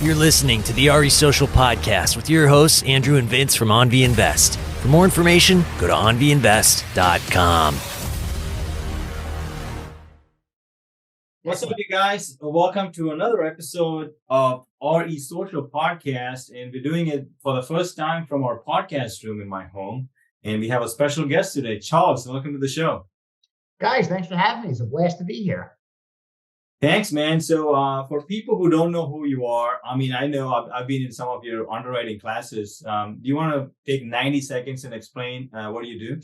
You're listening to the RE Social Podcast with your hosts, Andrew and Vince from OnV Invest. For more information, go to onvinvest.com. What's up, you guys? Welcome to another episode of RE Social Podcast. And we're doing it for the first time from our podcast room in my home. And we have a special guest today. Charles, welcome to the show. Guys, thanks for having me. It's a blast to be here. Thanks, man. So for people who don't know who you are, I know I've been in some of your underwriting classes. Do you want to take 90 seconds and explain what do you do?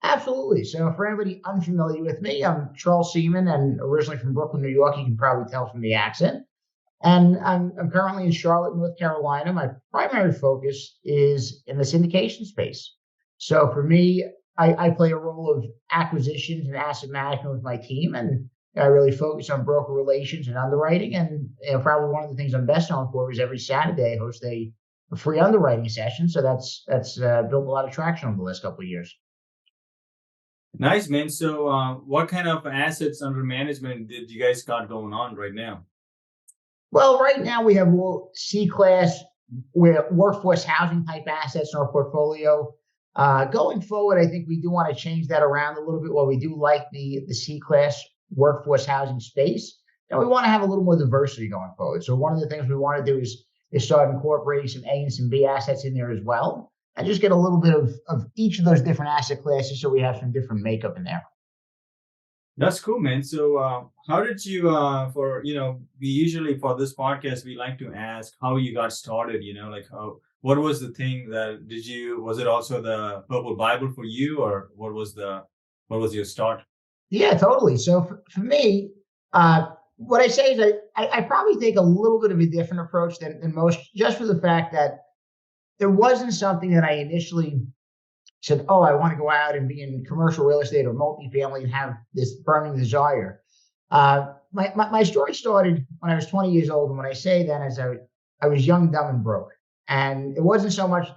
Absolutely. So for anybody unfamiliar with me, I'm Charles Seaman and originally from Brooklyn, New York. You can probably tell from the accent. And I'm currently in Charlotte, North Carolina. My primary focus is in the syndication space. So for me, I play a role of acquisitions and asset management with my team. And I really focus on broker relations and underwriting. And probably one of the things I'm best known for is every Saturday I host a free underwriting session. So that's built a lot of traction over the last couple of years. Nice, man. So what kind of assets under management did you guys got going on right now? Well, right now we have more C-class workforce housing type assets in our portfolio. Going forward, I think we do want to change that around a little bit. While we do like the C-class workforce housing space, and we want to have a little more diversity going forward. So one of the things we want to do is start incorporating some A and some B assets in there as well, and just get a little bit of each of those different asset classes so we have some different makeup in there. That's cool, man. So how did you, we usually for this podcast, we like to ask how you got started, what was the thing was it also the Purple Bible for you, or what was your start? Yeah, totally. So for me, what I say is I probably take a little bit of a different approach than most, just for the fact that there wasn't something that I initially said, oh, I want to go out and be in commercial real estate or multifamily and have this burning desire. My story started when I was 20 years old. And when I say that, as I was young, dumb, and broke. And it wasn't so much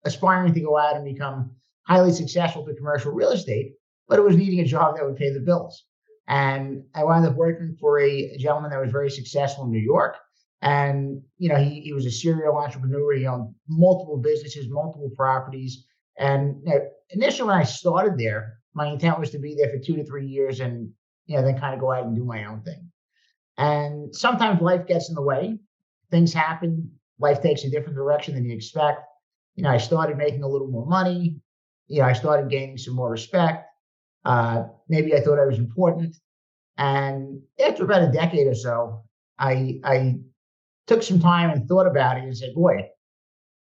aspiring to go out and become highly successful to commercial real estate, but it was needing a job that would pay the bills. And I wound up working for a gentleman that was very successful in New York. And, he was a serial entrepreneur. He owned multiple businesses, multiple properties. And initially when I started there, my intent was to be there for 2 to 3 years and, then kind of go out and do my own thing. And sometimes life gets in the way. Things happen. Life takes a different direction than you expect. I started making a little more money. I started gaining some more respect. Maybe I thought I was important. And after about a decade or so, I took some time and thought about it and said, boy,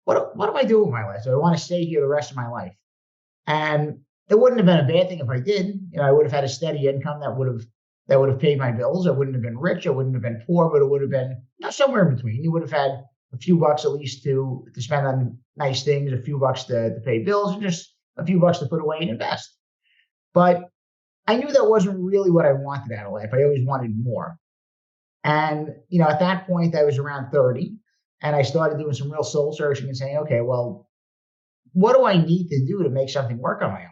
what do I do with my life? Do I want to stay here the rest of my life? And it wouldn't have been a bad thing if I did. I would have had a steady income that would have paid my bills. I wouldn't have been rich. I wouldn't have been poor, but it would have been somewhere in between. You would have had a few bucks at least to spend on nice things, a few bucks to pay bills, and just a few bucks to put away and invest. But I knew that wasn't really what I wanted out of life. I always wanted more. And, at that point, I was around 30, and I started doing some real soul searching and saying, okay, well, what do I need to do to make something work on my own?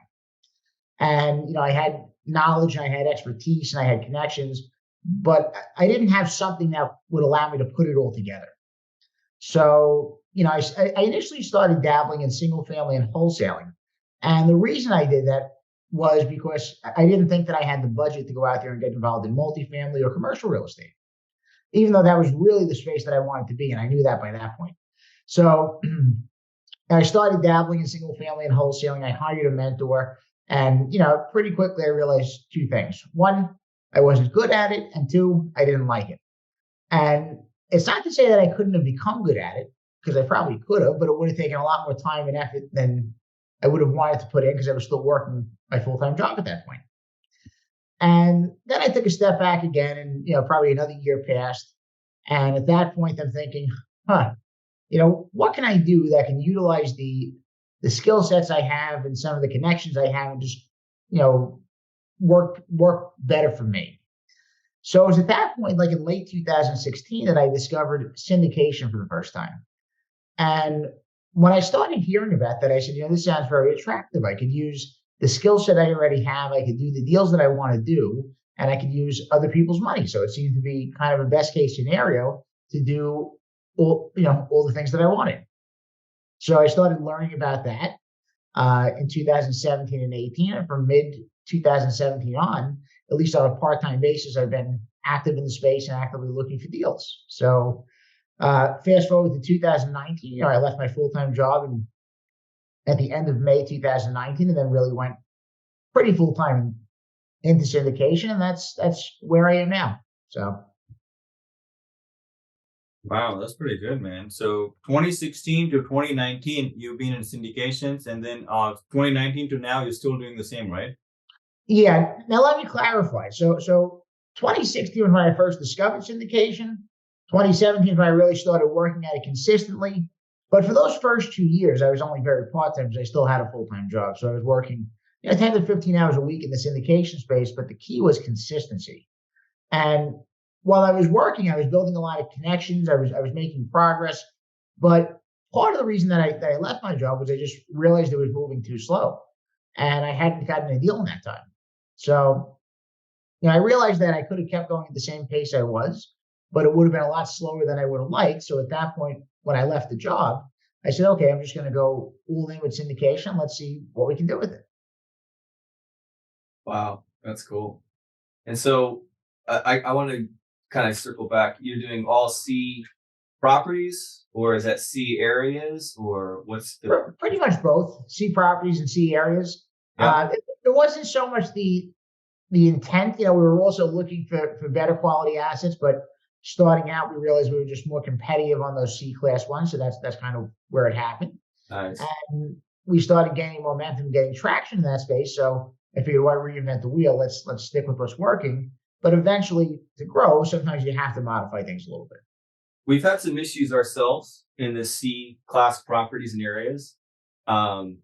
And, I had knowledge, and I had expertise, and I had connections, but I didn't have something that would allow me to put it all together. So, I initially started dabbling in single family and wholesaling. And the reason I did that was because I didn't think that I had the budget to go out there and get involved in multifamily or commercial real estate, even though that was really the space that I wanted to be. And I knew that by that point. So I started dabbling in single family and wholesaling. I hired a mentor. And, pretty quickly I realized 2 things. 1, I wasn't good at it. And 2, I didn't like it. And it's not to say that I couldn't have become good at it, because I probably could have, but it would have taken a lot more time and effort than I would have wanted to put in, because I was still working my full-time job at that point. And then I took a step back again, and probably another year passed. And at that point, I'm thinking, what can I do that can utilize the skill sets I have and some of the connections I have, and just work better for me. So it was at that point, like in late 2016, that I discovered syndication for the first time. And when I started hearing about that, I said, this sounds very attractive. I could use the skill set I already have. I could do the deals that I want to do, and I could use other people's money. So it seemed to be kind of a best case scenario to do all the things that I wanted. So I started learning about that in 2017 and 18, and from mid 2017 on, at least on a part-time basis, I've been active in the space and actively looking for deals. So fast forward to 2019, I left my full-time job at the end of May 2019, and then really went pretty full-time into syndication, and that's where I am now. So Wow, that's pretty good, man. So 2016 to 2019, you've been in syndications, and then 2019 to now, you're still doing the same, right? yeah. Now let me clarify. So 2016 was when I first discovered syndication. 2017 is when I really started working at it consistently. But for those first 2 years, I was only very part-time because I still had a full-time job. So I was working 10 to 15 hours a week in the syndication space, but the key was consistency. And while I was working, I was building a lot of connections. I was making progress. But part of the reason that I left my job was I just realized it was moving too slow. And I hadn't gotten a deal in that time. So, I realized that I could have kept going at the same pace I was, but it would have been a lot slower than I would have liked. So at that point, when I left the job, I said, okay, I'm just going to go all in with syndication. Let's see what we can do with it. Wow, that's cool. And so I want to kind of circle back. You're doing all C properties, or is that C areas, or what's the? Pretty much both C properties and C areas. Yeah. It wasn't so much the intent. We were also looking for better quality assets, but starting out, we realized we were just more competitive on those C class ones. So that's kind of where it happened. Nice. And we started gaining momentum, getting traction in that space. So I figured, why reinvent the wheel? Let's stick with what's working. But eventually, to grow, sometimes you have to modify things a little bit. We've had some issues ourselves in the C class properties and areas. Can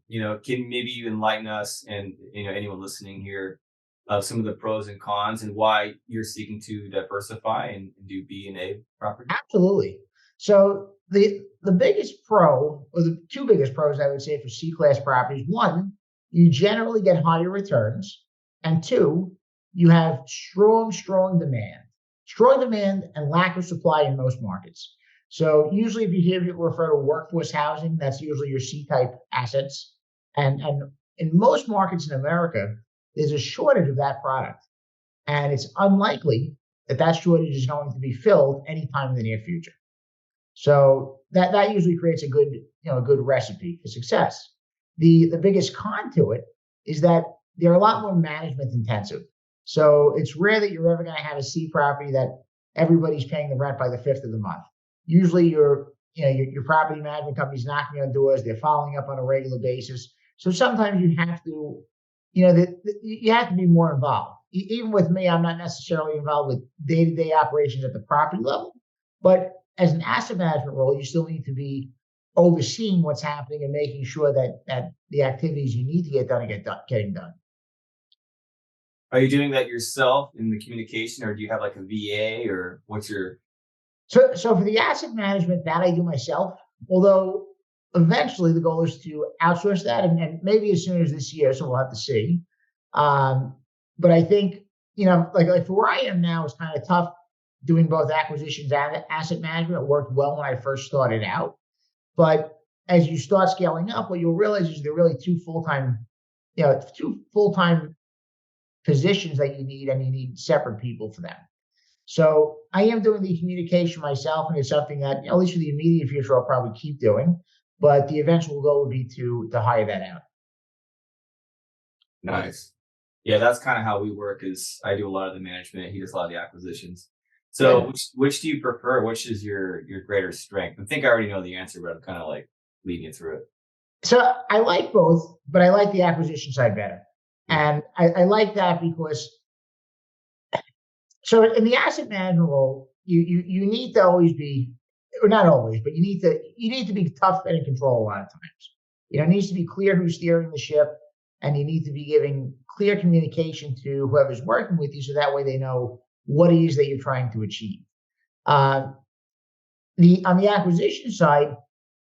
maybe you enlighten us and anyone listening here of some of the pros and cons and why you're seeking to diversify and do B and A property? Absolutely. So the biggest pro, or the two biggest pros, I would say, for C class properties: one, you generally get higher returns, and two, you have strong demand and lack of supply in most markets. So usually, if you hear people refer to workforce housing, that's usually your C type assets, and in most markets in America, there's a shortage of that product, and it's unlikely that shortage is going to be filled anytime in the near future. So that usually creates a good recipe for success. The biggest con to it is that they're a lot more management intensive. So it's rare that you're ever going to have a C property that everybody's paying the rent by the 5th of the month. Usually your property management company's knocking on doors, they're following up on a regular basis. So sometimes you have to, you have to be more involved. Even with me, I'm not necessarily involved with day-to-day operations at the property level, but as an asset management role, you still need to be overseeing what's happening and making sure that the activities you need to get done are getting done. Are you doing that yourself in the communication, or do you have like a VA, or what's your? So for the asset management, that I do myself, although eventually the goal is to outsource that, and maybe as soon as this year, so we'll have to see. But I think, like for where I am now, it's kind of tough doing both acquisitions and asset management. It worked well when I first started out. But as you start scaling up, what you'll realize is there are really two full-time positions that you need, and you need separate people for them. So I am doing the communication myself, and it's something that, at least for the immediate future, I'll probably keep doing. But the eventual goal would be to hire that out. Nice. Yeah, that's kind of how we work. Is I do a lot of the management, he does a lot of the acquisitions. So which do you prefer? Which is your greater strength? I think I already know the answer, but I'm kind of like leading you through it. So I like both, but I like the acquisition side better. And I like that because, so in the asset management role, you need to always be, or not always, but you need to be tough and in control a lot of times. It needs to be clear who's steering the ship, and you need to be giving clear communication to whoever's working with you, so that way they know what it is that you're trying to achieve. On the acquisition side,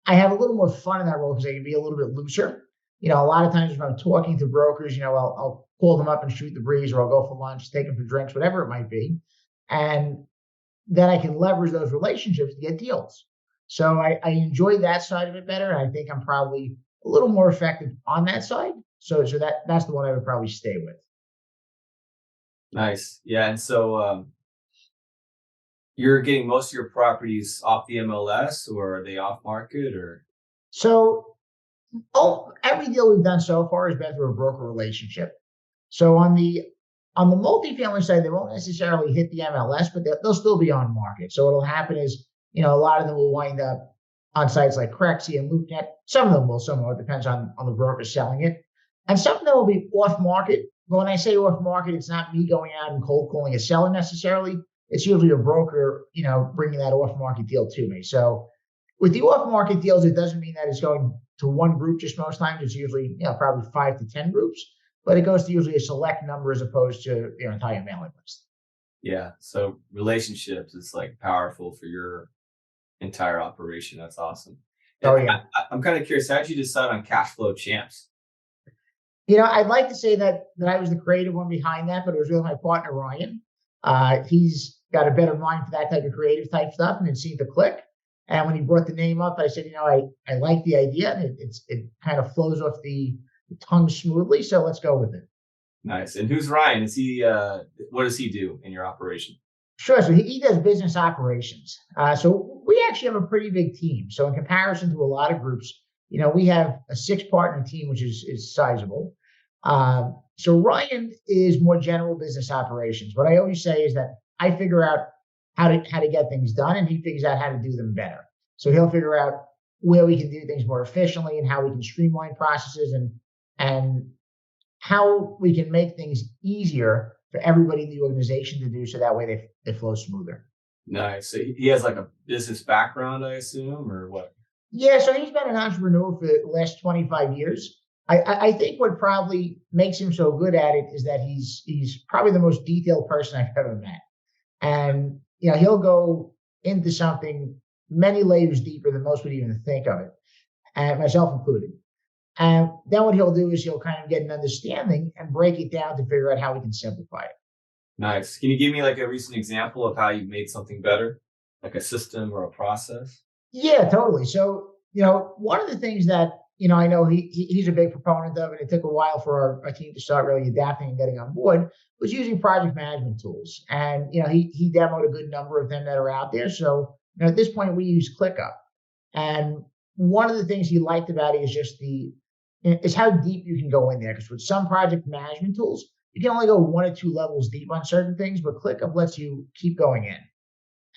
I have a little more fun in that role because I can be a little bit looser. A lot of times when I'm talking to brokers, I'll call them up and shoot the breeze, or I'll go for lunch, take them for drinks, whatever it might be. And then I can leverage those relationships to get deals. So I enjoy that side of it better. And I think I'm probably a little more effective on that side. So that's the one I would probably stay with. Nice. Yeah. And so you're getting most of your properties off the MLS, or are they off market, or? So every deal we've done so far has been through a broker relationship. So on the multifamily side, they won't necessarily hit the MLS, but they'll still be on market. So what'll happen is, a lot of them will wind up on sites like Crexy and LoopNet. Some of them will, some of it depends on the broker selling it. And some of them will be off market. But when I say off market, it's not me going out and cold calling a seller necessarily. It's usually a broker, bringing that off market deal to me. So with the off market deals, it doesn't mean that it's going to one group just most times. It's usually, probably 5 to 10 groups, but it goes to usually a select number as opposed to your entire mailing list. Yeah. So relationships is like powerful for your entire operation. That's awesome. Oh, yeah. I'm kind of curious, how did you decide on Cash Flow Champs? I'd like to say that I was the creative one behind that, but it was really my partner, Ryan. He's got a better mind for that type of creative type stuff, and it seemed to click. And when he brought the name up, I said, I like the idea, and it kind of flows off the tongue smoothly. So let's go with it. Nice. And who's Ryan? Is he? What does he do in your operation? Sure. So he does business operations. So we actually have a pretty big team. So in comparison to a lot of groups, we have a 6-partner team, which is sizable. So Ryan is more general business operations. What I always say is that I figure out how to get things done, and he figures out how to do them better. So he'll figure out where we can do things more efficiently and how we can streamline processes and how we can make things easier for everybody in the organization to do, so that way they flow smoother. Nice. So he has like a business background, I assume, or what? Yeah, so he's been an entrepreneur for the last 25 years. I think what probably makes him so good at it is that he's probably the most detailed person I've ever met. And he'll go into something many layers deeper than most would even think of it, and myself included. And then what he'll do is he'll kind of get an understanding and break it down to figure out how we can simplify it. Nice. Can you give me like a recent example of how you made something better, like a system or a process? Yeah, totally. So, one of the things that, I know he's a big proponent of, and it took a while for our team to start really adapting and getting on board, was using project management tools. And, he demoed a good number of them that are out there. So, at this point, we use ClickUp. And one of the things he liked about it is just is how deep you can go in there. Because with some project management tools, you can only go 1 or 2 levels deep on certain things, but ClickUp lets you keep going in.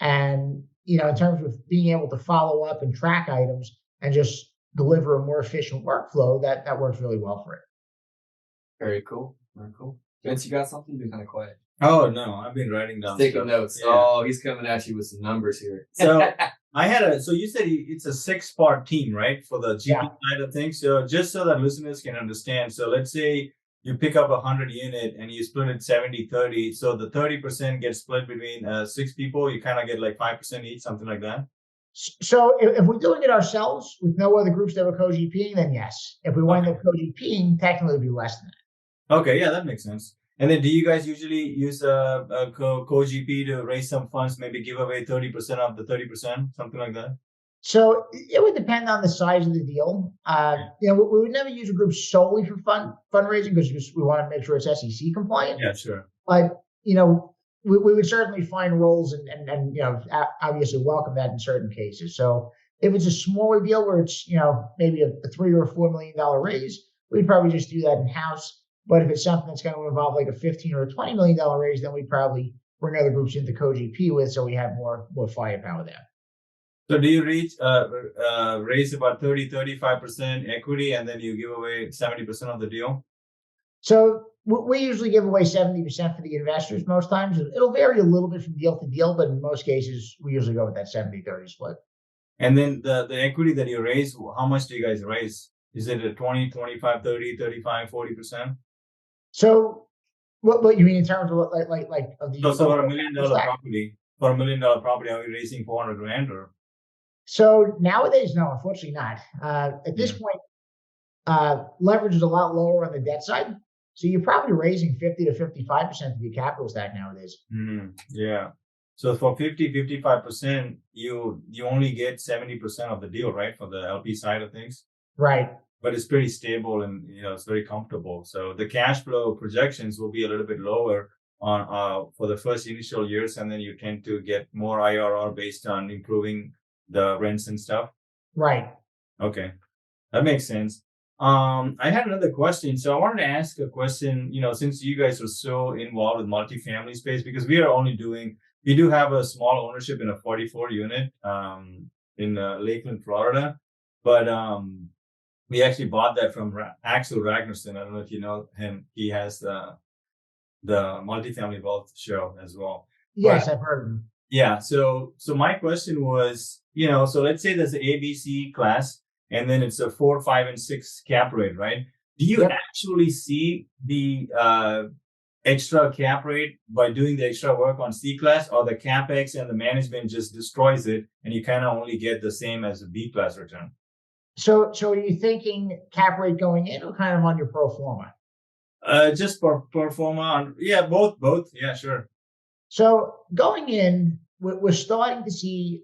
And, in terms of being able to follow up and track items and just deliver a more efficient workflow, that works really well for it. Very cool. Very cool. Vince, you got something? You've been kind of quiet. Oh, no, I've been writing down taking notes. Yeah. Oh, he's coming at you with some numbers here. So so you said it's a 6-part team, right? For the GP side of things. So just so that listeners can understand. So let's say you pick up 100 unit and you split it 70-30. So the 30% gets split between 6 people. You kind of get like 5% each, something like that. So if we're doing it ourselves with no other groups that we're co-GPing, then yes. If we wind up co-GPing, technically it'd be less than that. Okay, yeah, that makes sense. And then do you guys usually use a co-GP to raise some funds, maybe give away 30% of the 30%, something like that? So it would depend on the size of the deal. We would never use a group solely for fundraising because we want to make sure it's SEC compliant. Yeah, sure. But, we would certainly find roles and obviously welcome that in certain cases. So if it's a smaller deal where it's, maybe a $3 or $4 million raise, we'd probably just do that in-house. But if it's something that's going to involve like a $15 or a $20 million raise, then we'd probably bring other groups into co-GP with, so we have more firepower there. So do you raise about 30-35% equity, and then you give away 70% of the deal? So we usually give away 70% for the investors most times. It'll vary a little bit from deal to deal, but in most cases, we usually go with that 70-30 split. And then the equity that you raise, how much do you guys raise? Is it a 20, 25, 30, 35, 40%? So what you mean in terms of like of the... So for $1 million property, are we raising $400,000 or? So nowadays, no, unfortunately not. At this point, leverage is a lot lower on the debt side. So you're probably raising 50 to 55% of your capital stack nowadays. Yeah. So for 55%, you only get 70% of the deal, right? For the LP side of things. Right. But it's pretty stable and it's very comfortable. So the cash flow projections will be a little bit lower on for the first initial years, and then you tend to get more IRR based on improving the rents and stuff. Right. Okay, that makes sense. I had another question. So I wanted to ask a question, since you guys are so involved with multifamily space, because we do have a small ownership in a 44 unit in Lakeland, Florida, but we actually bought that from Axel Ragnarsson. I don't know if you know him. He has the multifamily wealth show as well. Yes, But I've heard of them. yeah, so my question was, so let's say there's an ABC class, and then it's a 4, 5, and 6 cap rate, right? Do you Yep. actually see the extra cap rate by doing the extra work on C class, or the capex and the management just destroys it, and you kind of only get the same as a B class return? So are you thinking cap rate going in or kind of on your pro forma? Just for forma, yeah, both, yeah, sure. So going in, we're starting to see,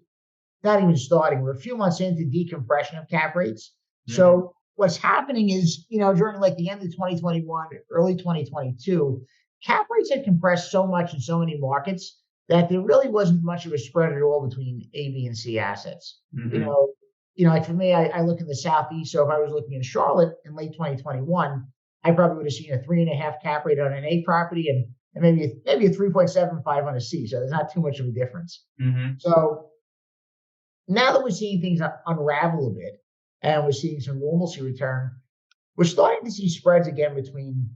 not even starting, we're a few months into decompression of cap rates. So what's happening is, during like the end of 2021, early 2022, cap rates had compressed so much in so many markets that there really wasn't much of a spread at all between A, B, and C assets. Mhm. Like for me, I look in the Southeast. So if I was looking in Charlotte in late 2021, I probably would have seen a 3.5 cap rate on an A property and maybe a 3.75 on a C. So there's not too much of a difference. Mhm. So now that we're seeing things unravel a bit and we're seeing some normalcy return, we're starting to see spreads again between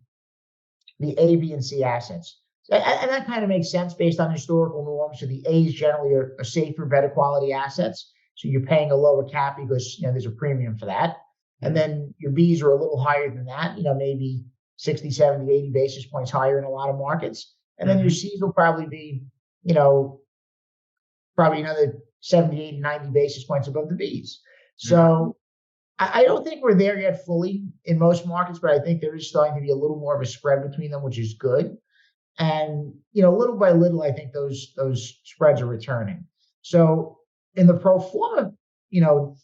the A, B, and C assets. And that kind of makes sense based on historical norms. So the A's generally are safer, better quality assets. So you're paying a lower cap because there's a premium for that. And then your B's are a little higher than that, maybe 60, 70, 80 basis points higher in a lot of markets. And then your C's will probably be, probably another 70, 80, 90 basis points above the B's. So I don't think we're there yet fully in most markets, but I think there is starting to be a little more of a spread between them, which is good. And, little by little, I think those spreads are returning. So in the pro forma,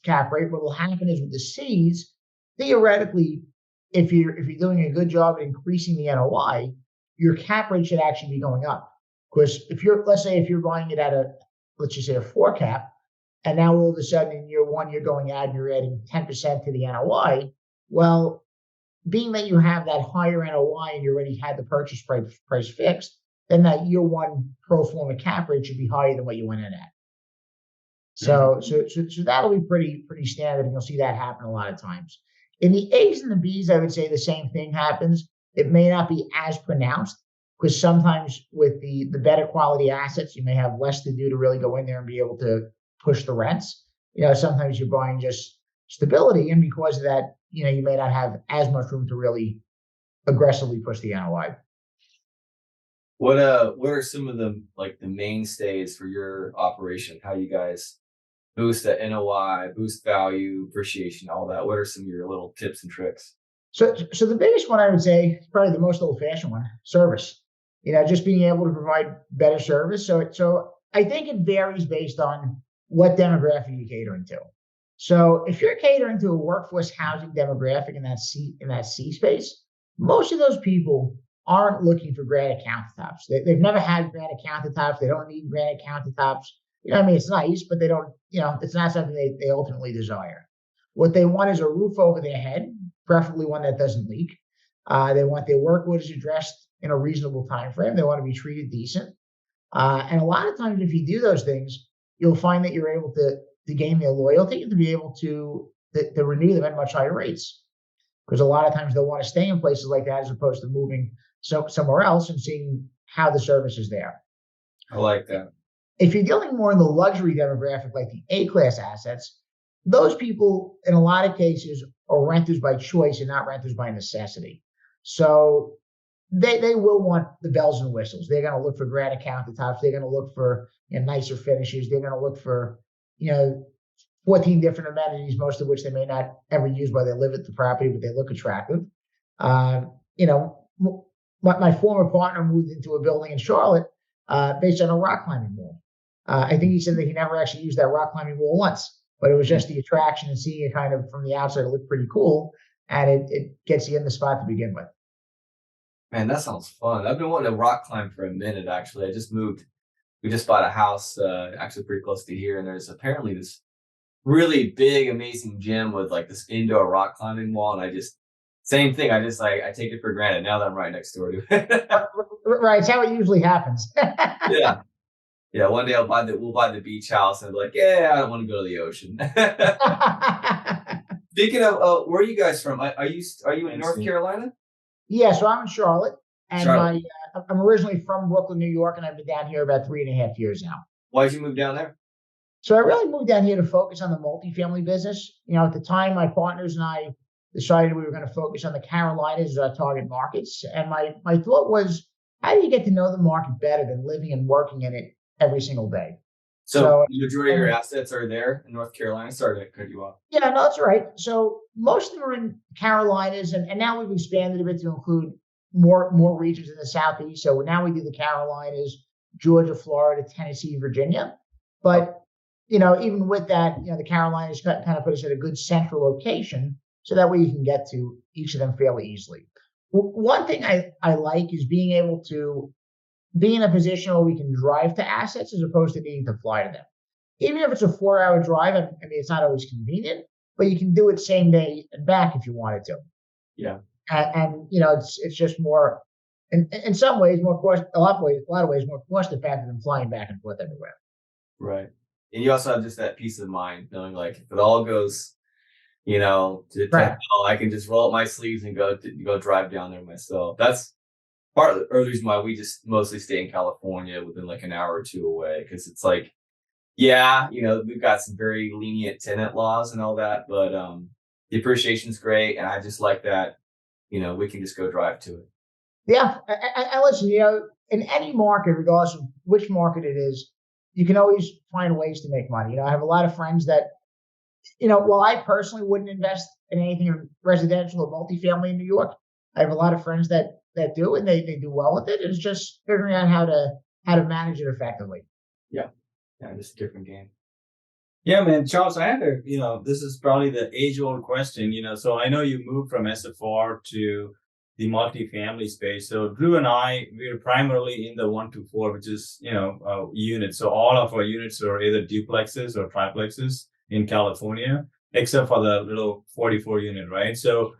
cap rate, what will happen is with the C's, theoretically, if you're doing a good job at increasing the NOI, your cap rate should actually be going up. Because let's say if you're buying it at let's just say a 4 cap, and now all of a sudden in year one, you're going out and you're adding 10% to the NOI. Well, being that you have that higher NOI and you already had the purchase price fixed, then that year one pro forma cap rate should be higher than what you went in at. So that'll be pretty standard, and you'll see that happen a lot of times. In the A's and the B's, I would say the same thing happens. It may not be as pronounced because sometimes with the better quality assets, you may have less to do to really go in there and be able to push the rents. Sometimes you're buying just stability, and because of that, you may not have as much room to really aggressively push the NOI. What are some of the mainstays for your operation? How you guys boost the NOI, boost value, appreciation, all that? What are some of your little tips and tricks? So the biggest one I would say, probably the most old-fashioned one, service. Just being able to provide better service. So I think it varies based on what demographic you're catering to. So if you're catering to a workforce housing demographic in that C space, most of those people aren't looking for granite countertops. They've never had granite countertops. They don't need granite countertops. It's nice, but they don't, it's not something they ultimately desire. What they want is a roof over their head, preferably one that doesn't leak. They want their work orders addressed in a reasonable time frame. They want to be treated decent. And a lot of times, if you do those things, you'll find that you're able to gain their loyalty and to be able to renew them at much higher rates. Because a lot of times they'll want to stay in places like that as opposed to moving somewhere else and seeing how the service is there. I like that. If you're dealing more in the luxury demographic, like the A-class assets, those people, in a lot of cases, are renters by choice and not renters by necessity. So they will want the bells and whistles. They're going to look for granite countertops. They're going to look for nicer finishes. They're going to look for 14 different amenities, most of which they may not ever use while they live at the property, but they look attractive. My former partner moved into a building in Charlotte based on a rock climbing wall. I think he said that he never actually used that rock climbing wall once, but it was just the attraction and seeing it kind of from the outside. It looked pretty cool, and it gets you in the spot to begin with. Man, that sounds fun. I've been wanting to rock climb for a minute, actually. I just moved. We just bought a house, actually pretty close to here, and there's apparently this really big, amazing gym with like this indoor rock climbing wall, and same thing. I take it for granted now that I'm right next door to it. Right, it's how it usually happens. Yeah. Yeah, one day we'll buy the beach house and be like, yeah, I don't want to go to the ocean. Speaking of, where are you guys from? Are you in North Carolina? Yeah, so I'm in Charlotte, and Charlotte. I'm originally from Brooklyn, New York, and I've been down here about 3.5 years now. Why'd you move down there? So I really moved down here to focus on the multifamily business. At the time, my partners and I decided we were going to focus on the Carolinas as our target markets. And my thought was, how do you get to know the market better than living and working in it every single day? So the majority of your assets are there in North Carolina. Sorry to cut you off. Yeah, no, that's right. So most of them are in Carolinas, and now we've expanded a bit to include more regions in the Southeast. So now we do the Carolinas, Georgia, Florida, Tennessee, Virginia. But even with that, the Carolinas kind of put us at a good central location, so that way you can get to each of them fairly easily. One thing I like is being able to be in a position where we can drive to assets as opposed to needing to fly to them. Even if it's a 4-hour drive, I mean, it's not always convenient, but you can do it same day and back if you wanted to. Yeah. And it's just more, in some ways, more cost, a lot of ways more cost effective than flying back and forth everywhere. Right. And you also have just that peace of mind, knowing like if it all goes, to Right. hell, I can just roll up my sleeves and go drive down there myself. That's part of the reason why we just mostly stay in California within like an hour or two away. Cause it's like, yeah, we've got some very lenient tenant laws and all that, but the appreciation's great. And I just like that, we can just go drive to it. Yeah. And listen, in any market, regardless of which market it is, you can always find ways to make money. I have a lot of friends that, while I personally wouldn't invest in anything residential or multifamily in New York, I have a lot of friends that do, and they do well with it. It's just figuring out how to manage it effectively. Yeah, just a different game. Yeah, man, Charles, I had this is probably the age-old question. So I know you moved from SFR to the multifamily space. So Drew and I, we're primarily in the 1 to 4, which is units. So all of our units are either duplexes or triplexes in California, except for the little 44 unit, right? So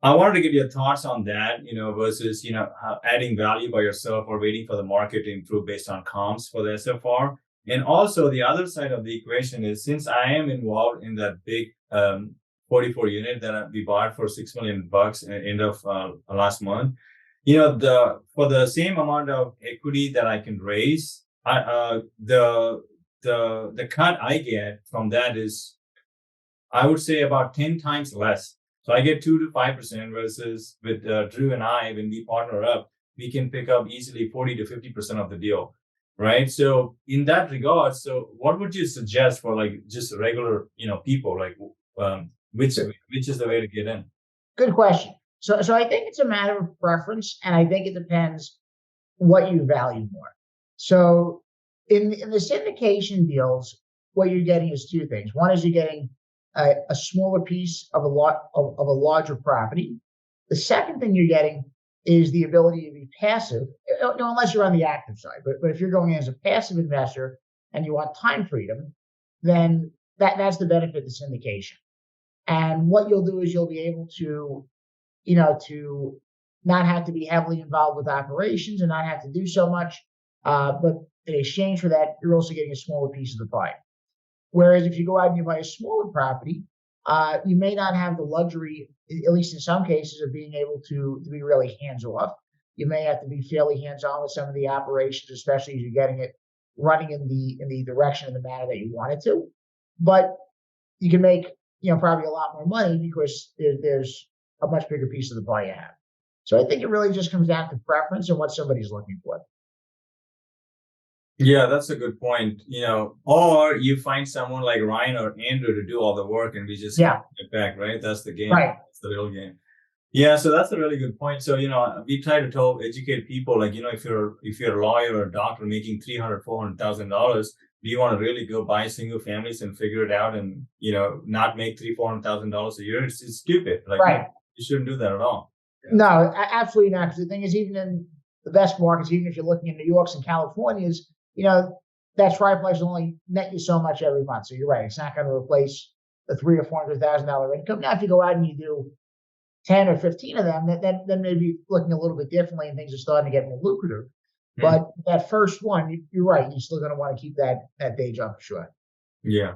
I wanted to get your thoughts on that, versus, adding value by yourself or waiting for the market to improve based on comps for the SFR. And also the other side of the equation is, since I am involved in that big 44 unit that we bought for $6 million at the end of last month, for the same amount of equity that I can raise, the cut I get from that is, I would say, about 10 times less. So I get 2 to 5% versus with Drew and I, when we partner up, we can pick up easily 40 to 50% of the deal, right? So in that regard, so what would you suggest for like just regular, people, like which is the way to get in? Good question. So I think it's a matter of preference, and I think it depends what you value more. So in the syndication deals, what you're getting is two things. One is you're getting a smaller piece of a larger property. The second thing you're getting is the ability to be passive, unless you're on the active side. But if you're going in as a passive investor and you want time freedom, then that's the benefit of the syndication. And what you'll do is you'll be able to, to not have to be heavily involved with operations and not have to do so much. But in exchange for that, you're also getting a smaller piece of the pie. Whereas if you go out and you buy a smaller property, you may not have the luxury, at least in some cases, of being able to be really hands off. You may have to be fairly hands on with some of the operations, especially as you're getting it running in the direction and the manner that you want it to. But you can make probably a lot more money because there's a much bigger piece of the pie you have. So I think it really just comes down to preference and what somebody's looking for. Yeah, that's a good point. Or you find someone like Ryan or Andrew to do all the work, and we just get back, right? That's the game. Right. That's the real game. Yeah, so that's a really good point. So, we try to educate people, like, if you're a lawyer or a doctor making $300,000-$400,000, do you want to really go buy single families and figure it out and, not make $300,000-$400,000 a year? It's stupid. Like, Right. you shouldn't do that at all. No, absolutely not. Because the thing is, even in the best markets, even if you're looking in New York's and California's, that triplex will only net you so much every month. So you're right; it's not going to replace the $300,000 or $400,000 income. Now, if you go out and you do 10 or 15 of them, then maybe looking a little bit differently, and things are starting to get more lucrative. But that first one, you're right; you're still going to want to keep that day job for sure. Yeah.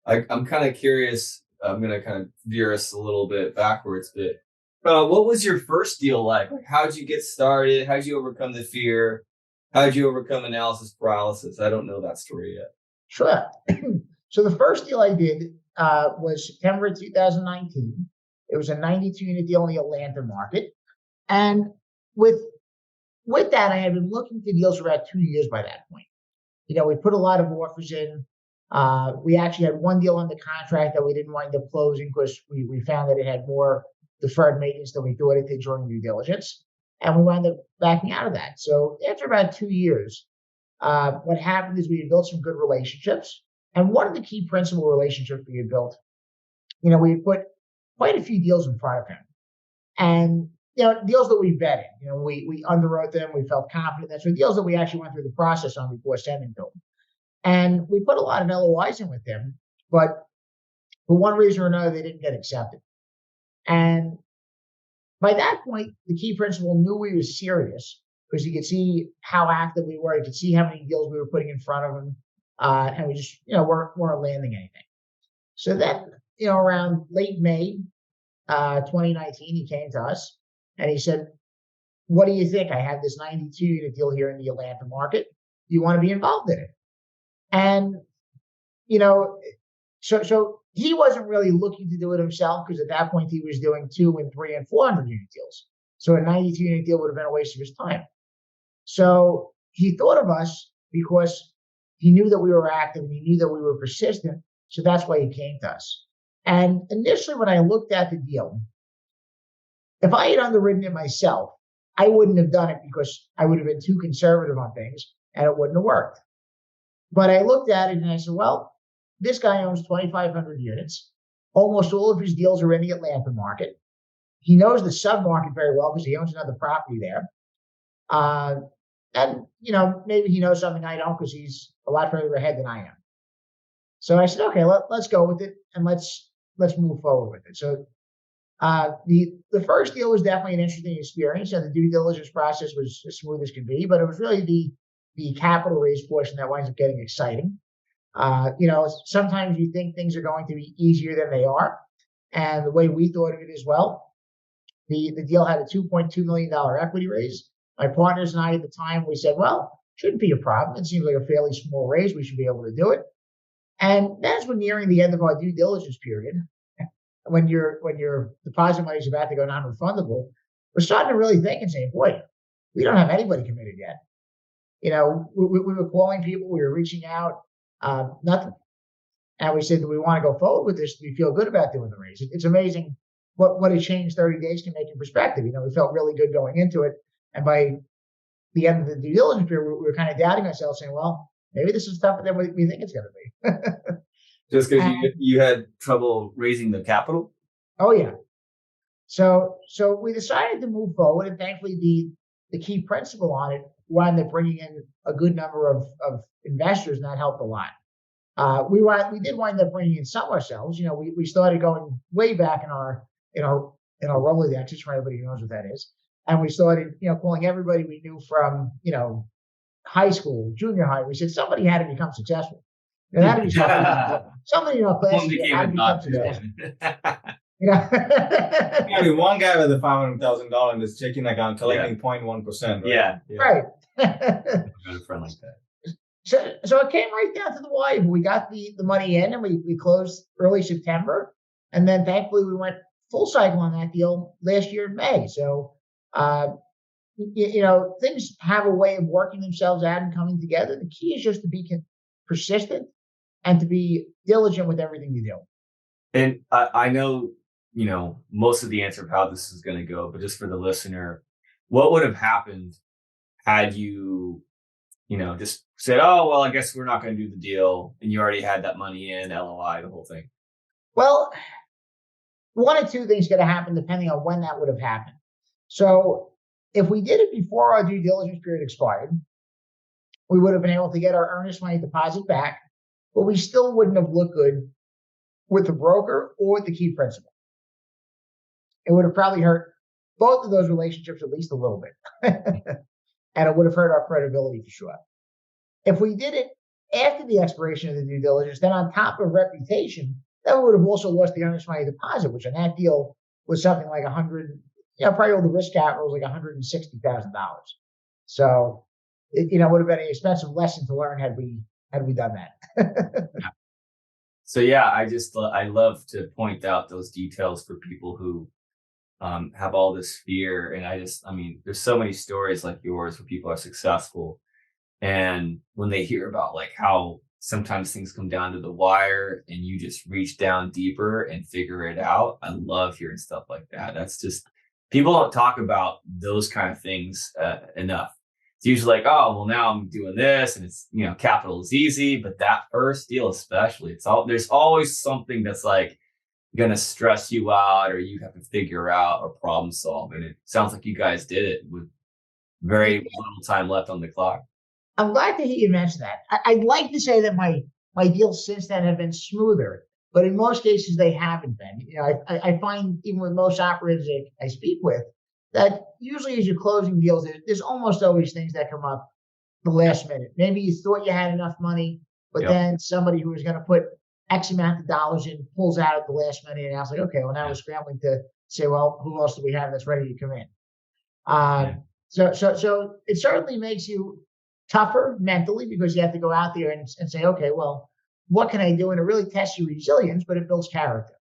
I'm kind of curious. I'm going to kind of veer us a little bit backwards, but what was your first deal like? How'd you get started? How'd you overcome the fear? How'd you overcome analysis paralysis? I don't know that story yet. Sure. So the first deal I did was September 2019. It was a 92-unit deal in the Atlanta market. And with that, I had been looking for deals for about 2 years by that point. We put a lot of offers in. We actually had one deal under contract that we didn't wind up closing because we found that it had more deferred maintenance than we thought it did during due diligence. And we wound up backing out of that. So after about 2 years, what happened is we had built some good relationships. And one of the key principal relationships we had built, we had put quite a few deals in front of him. And, deals that we vetted, we underwrote them, we felt confident. That's the deals that we actually went through the process on before sending to him. And we put a lot of LOIs in with them, but for one reason or another, they didn't get accepted. And by that point, the key principal knew we were serious because he could see how active we were. He could see how many deals we were putting in front of him. And we just, weren't landing anything. So then, around late May 2019, he came to us and he said, "What do you think? I have this 92-unit deal here in the Atlanta market. Do you want to be involved in it?" And, so he wasn't really looking to do it himself because at that point he was doing 200 and 300 and 400-unit deals. So a 92-unit deal would have been a waste of his time. So he thought of us because he knew that we were active and he knew that we were persistent. So that's why he came to us. And initially, when I looked at the deal, if I had underwritten it myself, I wouldn't have done it because I would have been too conservative on things and it wouldn't have worked. But I looked at it and I said, well, this guy owns 2,500 units. Almost all of his deals are in the Atlanta market. He knows the sub-market very well because he owns another property there. And, maybe he knows something I don't because he's a lot further ahead than I am. So I said, okay, let's go with it and let's move forward with it. So the first deal was definitely an interesting experience, and the due diligence process was as smooth as could be, but it was really the capital raise portion that winds up getting exciting. Sometimes you think things are going to be easier than they are. And the way we thought of it as well, the deal had a $2.2 million equity raise. My partners and I at the time, we said, well, shouldn't be a problem. It seems like a fairly small raise. We should be able to do it. And as we're nearing the end of our due diligence period, when your deposit money is about to go non-refundable, we're starting to really think and saying, boy, we don't have anybody committed yet. We were calling people, we were reaching out, nothing. And we said, do we want to go forward with this? Do we feel good about doing the raise? It's amazing what a change 30 days can make in perspective. We felt really good going into it. And by the end of the due diligence period, we were kind of doubting ourselves, saying, well, maybe this is tougher than we think it's going to be. Just because you had trouble raising the capital? Oh, yeah. So we decided to move forward, and thankfully the key principal on it wound up bringing in a good number of investors, and that helped a lot. We did wind up bringing in some ourselves. We started going way back in our Rolodex, for everybody who knows what that is. And we started, calling everybody we knew from, high school, junior high. We said somebody had to become successful. There had to be somebody in our class had to become successful. Maybe one guy with a $500,000 in his checking account collecting 0.1%. Right? Yeah. Right. A friend like that. So it came right down to the wire. We got the money in and we closed early September. And then thankfully we went full cycle on that deal last year in May. So, things have a way of working themselves out and coming together. The key is just to be persistent and to be diligent with everything you do. And I know most of the answer of how this is going to go, but just for the listener, what would have happened had you, just said, oh, well, I guess we're not going to do the deal. And you already had that money in, LOI, the whole thing. Well, one or two things could have happened depending on when that would have happened. So if we did it before our due diligence period expired, we would have been able to get our earnest money deposit back, but we still wouldn't have looked good with the broker or with the key principal. It would have probably hurt both of those relationships at least a little bit. And it would have hurt our credibility for sure. If we did it after the expiration of the due diligence, then on top of reputation, then we would have also lost the earnest money deposit, which on that deal was something like probably all the risk capital was like $160,000. So it would have been an expensive lesson to learn had we done that. So yeah, I love to point out those details for people who have all this fear. And there's so many stories like yours where people are successful. And when they hear about like how sometimes things come down to the wire and you just reach down deeper and figure it out, I love hearing stuff like that. That's just, people don't talk about those kind of things enough. It's usually like, oh, well, now I'm doing this and it's, capital is easy, but that first deal, especially, there's always something that's like going to stress you out or you have to figure out or problem solve. And it sounds like you guys did it with very little time left on the clock. I'm glad to hear you mention that. I'd like to say that my deals since then have been smoother, but in most cases they haven't been. I find even with most operators I speak with that usually as you're closing deals, there's almost always things that come up the last minute. Maybe you thought you had enough money, but then somebody who was going to put X amount of dollars in pulls out at the last minute, and I was like, okay, well now we're scrambling to say, well, who else do we have that's ready to come in? So it certainly makes you tougher mentally because you have to go out there and say, okay, well, what can I do? And it really tests your resilience, but it builds character.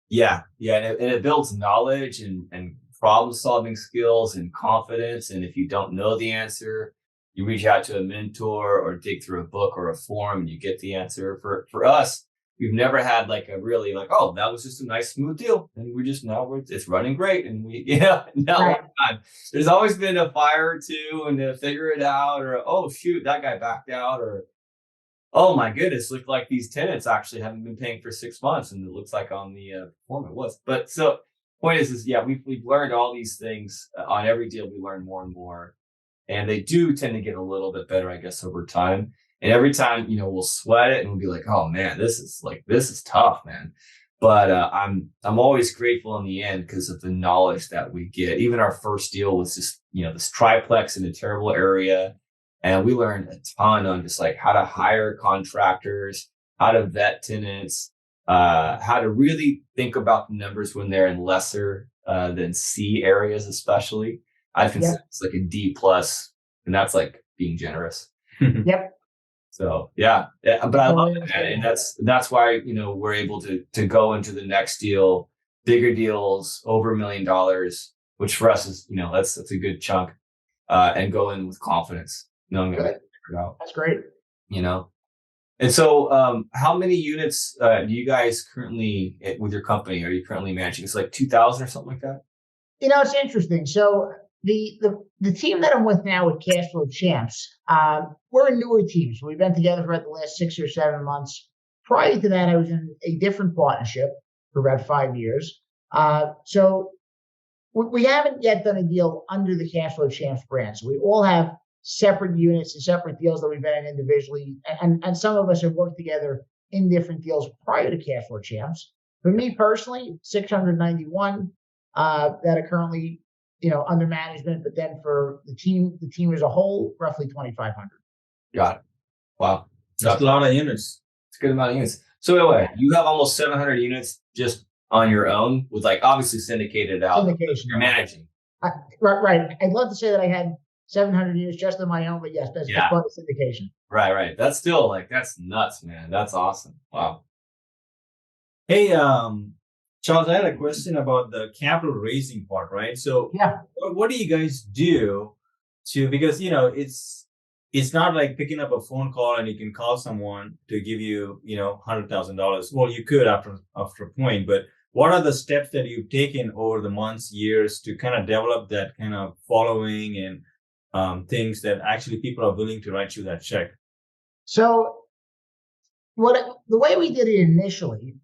Yeah. And it builds knowledge and problem solving skills and confidence. And if you don't know the answer, you reach out to a mentor or dig through a book or a forum and you get the answer. For us, we've never had like a really like, oh, that was just a nice smooth deal. And it's running great. And there's always been a fire or two and to figure it out or, oh, shoot, that guy backed out or, oh my goodness, looked like these tenants actually haven't been paying for 6 months. And it looks like on the form it was. But so point is we've learned all these things on every deal. We learn more and more, and they do tend to get a little bit better, I guess, over time. And every time, we'll sweat it and we'll be like, oh man, this is tough, man. But I'm always grateful in the end because of the knowledge that we get. Even our first deal was just, this triplex in a terrible area. And we learned a ton on just like how to hire contractors, how to vet tenants, how to really think about the numbers when they're in lesser than C areas, especially. I consider it's like a D plus, and that's like being generous. Yep. So but I love it, man. And that's why, we're able to go into the next deal, bigger deals, over $1 million, which for us is, that's a good chunk, and go in with confidence, knowing that we can figure it out. That's great. And so, how many units do you guys currently with your company? Are you currently managing? It's like 2,000 or something like that. It's interesting. So the team that I'm with now with Cashflow Champs, we're a newer team. So we've been together for about the last 6 or 7 months. Prior to that, I was in a different partnership for about 5 years. So we haven't yet done a deal under the Cashflow Champs brand. So we all have separate units and separate deals that we've been in individually. And some of us have worked together in different deals prior to Cashflow Champs. For me personally, 691 that are currently under management, but then for the team as a whole, roughly 2,500. Got it. Wow. That's a lot of units. It's a good amount of units. So anyway, you have almost 700 units just on your own with like obviously syndicated out. Syndication. You're managing. Right. I'd love to say that I had 700 units just on my own, but yes, that's part of syndication. Right. That's still that's nuts, man. That's awesome. Wow. Hey, Charles, I had a question about the capital raising part, right? So what do you guys do because, it's not like picking up a phone call and you can call someone to give you, $100,000. Well, you could after a point, but what are the steps that you've taken over the months, years to kind of develop that kind of following and things that actually people are willing to write you that check? So the way we did it initially,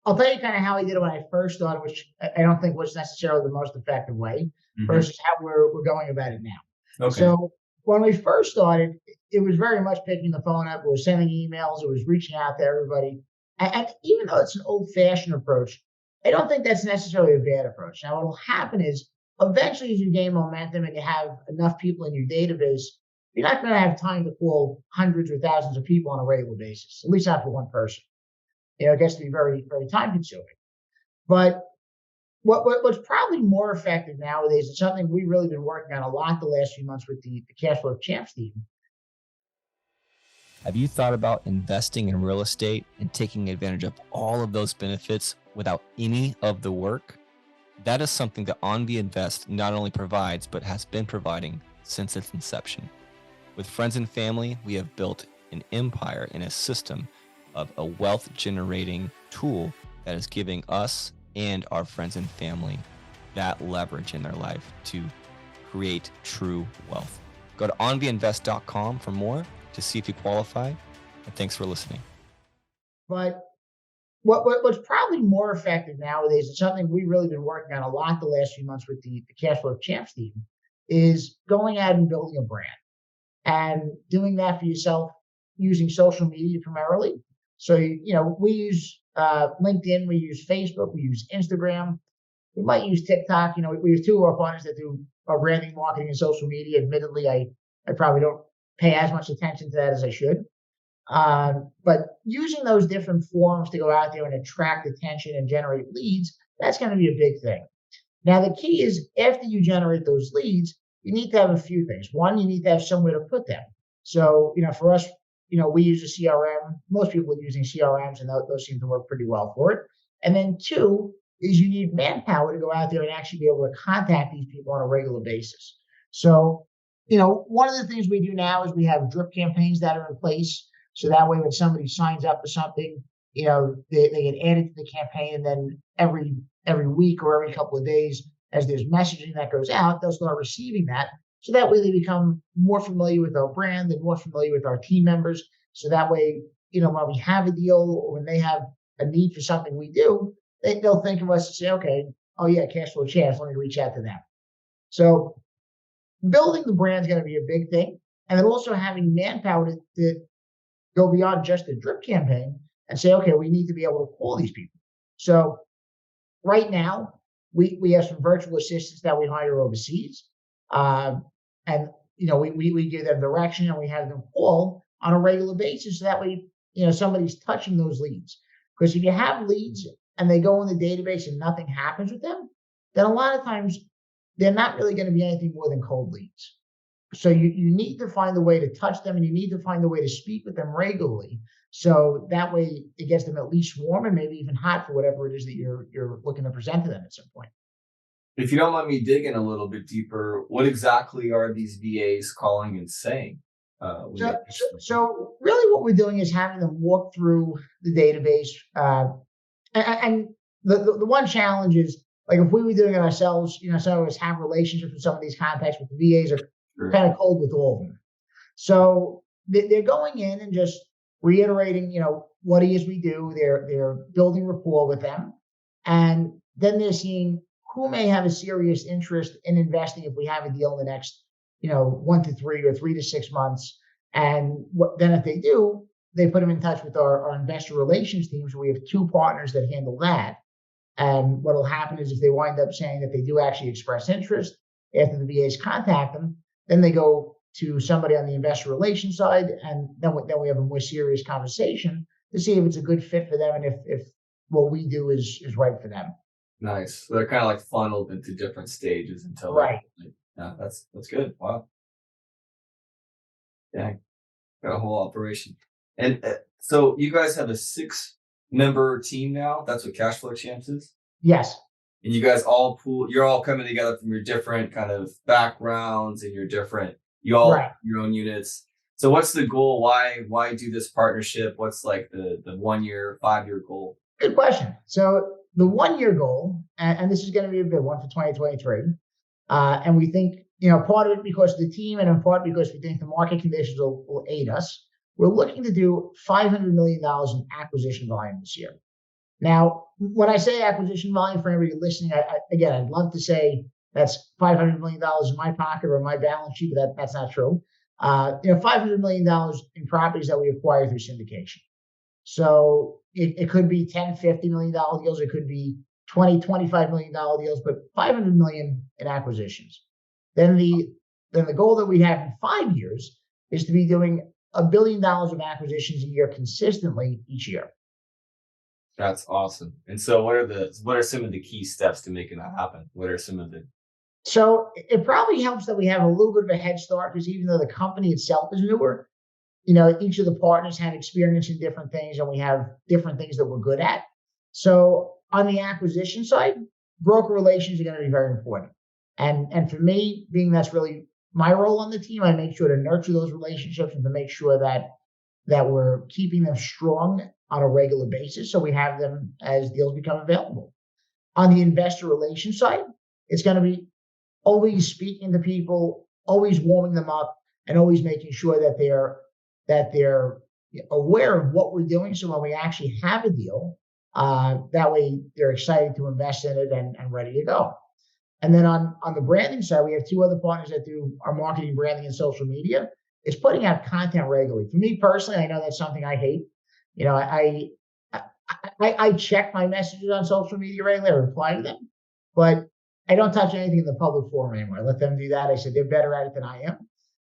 I'll tell you kind of how we did it when I first started, which I don't think was necessarily the most effective way, versus how we're going about it now. Okay. So when we first started, it was very much picking the phone up. It was sending emails. It was reaching out to everybody. And even though it's an old-fashioned approach, I don't think that's necessarily a bad approach. Now, what will happen is eventually as you gain momentum and you have enough people in your database, you're not going to have time to call hundreds or thousands of people on a regular basis, at least not for one person. It gets to be very, very time consuming. But what's probably more effective nowadays is something we've really been working on a lot the last few months with the Cash Flow Champs team. Have you thought about investing in real estate and taking advantage of all of those benefits without any of the work? That is something that OnV Invest not only provides, but has been providing since its inception. With friends and family, we have built an empire and a system of a wealth generating tool that is giving us and our friends and family that leverage in their life to create true wealth. Go to onvinvest.com for more to see if you qualify. And thanks for listening. But what's probably more effective nowadays, and something we've really been working on a lot the last few months with the Cash Flow Champs team, is going out and building a brand and doing that for yourself using social media primarily. So, we use LinkedIn, we use Facebook, we use Instagram, we might use TikTok. We have two of our partners that do our branding, marketing, and social media. Admittedly, I probably don't pay as much attention to that as I should. But using those different forms to go out there and attract attention and generate leads, that's going to be a big thing. Now, the key is after you generate those leads, you need to have a few things. One, you need to have somewhere to put them. So, for us, we use a CRM. Most people are using CRMs, and those seem to work pretty well for it. And then two is you need manpower to go out there and actually be able to contact these people on a regular basis. So, one of the things we do now is we have drip campaigns that are in place. So that way, when somebody signs up for something, they get added to the campaign, and then every week or every couple of days, as there's messaging that goes out, they'll start receiving that. So that way they become more familiar with our brand and more familiar with our team members. So that way, when we have a deal or when they have a need for something we do, they'll think of us and say, okay, oh yeah, Cash Flow Champs, let me reach out to them. So building the brand is going to be a big thing. And then also having manpower to go beyond just a drip campaign and say, okay, we need to be able to call these people. So right now, we have some virtual assistants that we hire overseas. And we give them direction and we have them call on a regular basis. So that way, somebody's touching those leads. Because if you have leads and they go in the database and nothing happens with them, then a lot of times they're not really going to be anything more than cold leads. So you need to find a way to touch them, and you need to find a way to speak with them regularly. So that way it gets them at least warm and maybe even hot for whatever it is that you're looking to present to them at some point. If you don't mind me digging a little bit deeper, what exactly are these VAs calling and saying? So really what we're doing is having them walk through the database. And the one challenge is, like, if we were doing it ourselves, some of us have relationships with some of these contacts, but the VAs are kind of cold with all of them. So they're going in and just reiterating, what it is we do. They're building rapport with them. And then they're seeing who may have a serious interest in investing if we have a deal in the next, 1 to 3 or 3 to 6 months. And then if they do, they put them in touch with our investor relations team. So we have 2 partners that handle that. And what will happen is if they wind up saying that they do actually express interest after the VAs contact them, then they go to somebody on the investor relations side, and then we have a more serious conversation to see if it's a good fit for them and if what we do is right for them. Nice. So they're kind of like funneled into different stages until right. Yeah, that's good. Wow. Yeah, got a whole operation. And so you guys have a 6-member team now. That's what Cash Flow Champs is. Yes. And you guys you're all coming together from your different kind of backgrounds and you all have your own units. So what's the goal? Why do this partnership? What's like the 1 year, 5 year goal? Good question. So the 1 year goal, and this is going to be a big one for 2023. And we think, part of it because of the team and in part because we think the market conditions will aid us. We're looking to do $500 million in acquisition volume this year. Now, when I say acquisition volume for everybody listening, again, I'd love to say that's $500 million in my pocket or my balance sheet, but that's not true. $500 million in properties that we acquire through syndication. So it could be $10, $50 million deals. It could be $20, $25 million deals, but $500 million in acquisitions. Then the goal that we have in 5 years is to be doing $1 billion of acquisitions a year consistently each year. That's awesome. And so what are some of the key steps to making that happen? What are some of the So it probably helps that we have a little bit of a head start because even though the company itself is newer, each of the partners had experience in different things and we have different things that we're good at. So on the acquisition side, broker relations are going to be very important. And for me, being that's really my role on the team, I make sure to nurture those relationships and to make sure that we're keeping them strong on a regular basis so we have them as deals become available. On the investor relations side, it's going to be always speaking to people, always warming them up, and always making sure that they're aware of what we're doing. So when we actually have a deal, that way they're excited to invest in it and ready to go. And then on the branding side, we have two other partners that do our marketing, branding, and social media. It's putting out content regularly. For me personally, I know that's something I hate. I check my messages on social media regularly, I reply to them, but I don't touch anything in the public forum anymore. I let them do that. I said they're better at it than I am,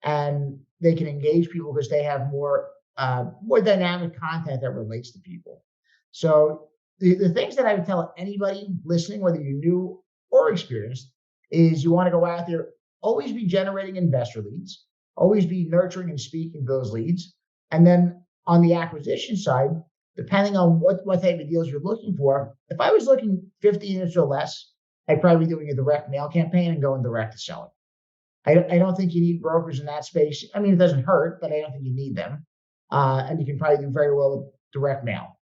and they can engage people because they have more dynamic content that relates to people. So the things that I would tell anybody listening, whether you're new or experienced, is you want to go out there, always be generating investor leads, always be nurturing and speaking to those leads. And then on the acquisition side, depending on what type of deals you're looking for, if I was looking 50 units or less, I'd probably be doing a direct mail campaign and going direct to seller. I don't think you need brokers in that space. I mean, it doesn't hurt, but I don't think you need them. And you can probably do very well with direct mail